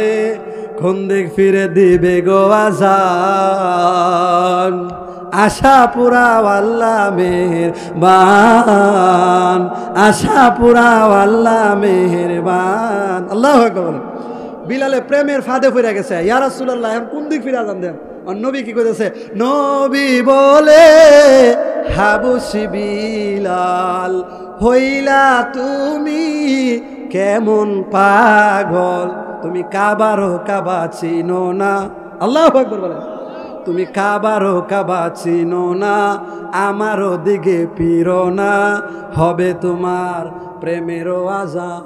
কোন দিক ফিরে দিবে গো আজান আশা পুরাও আল্লাহ মেহেরবান আশা পুরাও আল্লাহ মেহেরবান আল্লাহু আকবার বলেন বিলালে প্রেমের ফাঁদে পড়ে গেছে ইয়া রাসূলুল্লাহ এখন কোন দিক ফিরে আজান দেন আর নবী কি কইতেছে নবী বলে হাবশি বিলাল হইলা তুমি কেমন পাগল তুমি কাবারও কাবা চিনো না আল্লাহু আকবার বলেন তুমি কাবারও কাবা চিনো না আমারও দিকে ফিরো না হবে তোমার প্রেমেরও আজান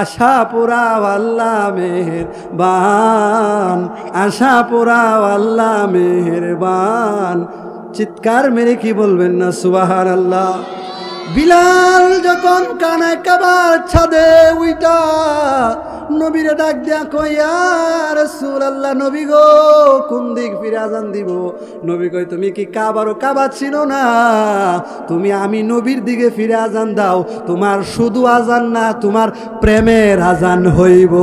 আশা পুরাও আল্লাহ মেহেরবান আশা পুরাও আল্লাহ মেহেরবান চিৎকার মেরে কি বলবেন না সুবহানাল্লাহ বিলাল যখন কানে কাবার ছাদে উইটা নবীরে ডাক দিয়া কই ইয়া রাসূলুল্লাহ নবী গো কোন দিক ফিরে আজান দিব নবী কই তুমি কি কাবারও কাবা চিনো না তুমি আমি নবীর দিকে ফিরে আজান দাও তোমার শুধু আজান না তোমার প্রেমের আজান হইব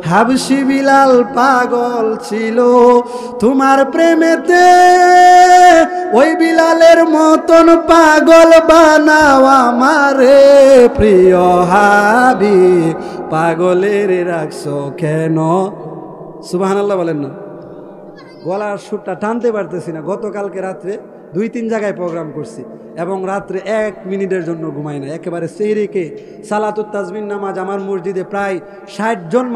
হাবশি বিলাল পাগল ছিল তোমার প্রেমেতে ওই বিলালের মতন পাগল বানাও আমারে প্রিয় হাবিব পাগলের রাখছো কেন সুবহানাল্লাহ বলেন না গলার সুরটা টানতে পারতেছি না গতকালকে রাত্রে 2-3 জায়গায় প্রোগ্রাম করছি এবং রাত্রে 1 মিনিটের জন্য ঘুমাই না একেবারে সেহরিকে সালাতুত তাজবিন নামাজ আমার মসজিদে প্রায় 60 জন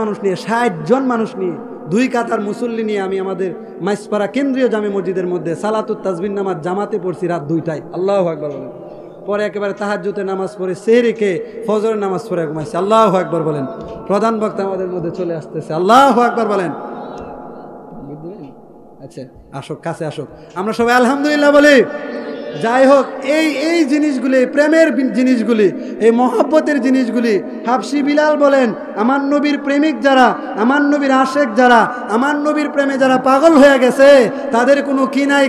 মানুষ নিয়ে 2 কাতার মুসল্লি নিয়ে আমি আমাদের মাইসপাড়া কেন্দ্রীয় জামে মসজিদের মধ্যে সালাতুত তাজবিন নামাজ জামাতে পড়ছি রাত 2টায় আল্লাহু আকবার বলেন পরে একেবারে তাহাজ্জুদের নামাজ পড়ে সেহরিকে ফজরের নামাজ পড়ে ঘুমাইছি আল্লাহু আকবার বলেন প্রধান বক্তা আমাদের মধ্যে চলে আসতেছে আল্লাহু আকবার বলেন আচ্ছা আসুক কাছে আসুক আমরা সবাই আলহামদুলিল্লাহ বলি যাই হোক এই জিনিসগুলি প্রেমের জিনিসগুলি এই মহব্বতের জিনিসগুলি হাবশি বিলাল বলেন আমার নবীর প্রেমিক যারা আমার নবীর আশেক যারা আমার নবীর প্রেমে যারা পাগল হয়ে গেছে তাদের কোনো কি নাই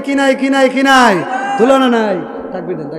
তুলনা নাই তাকবীর দেন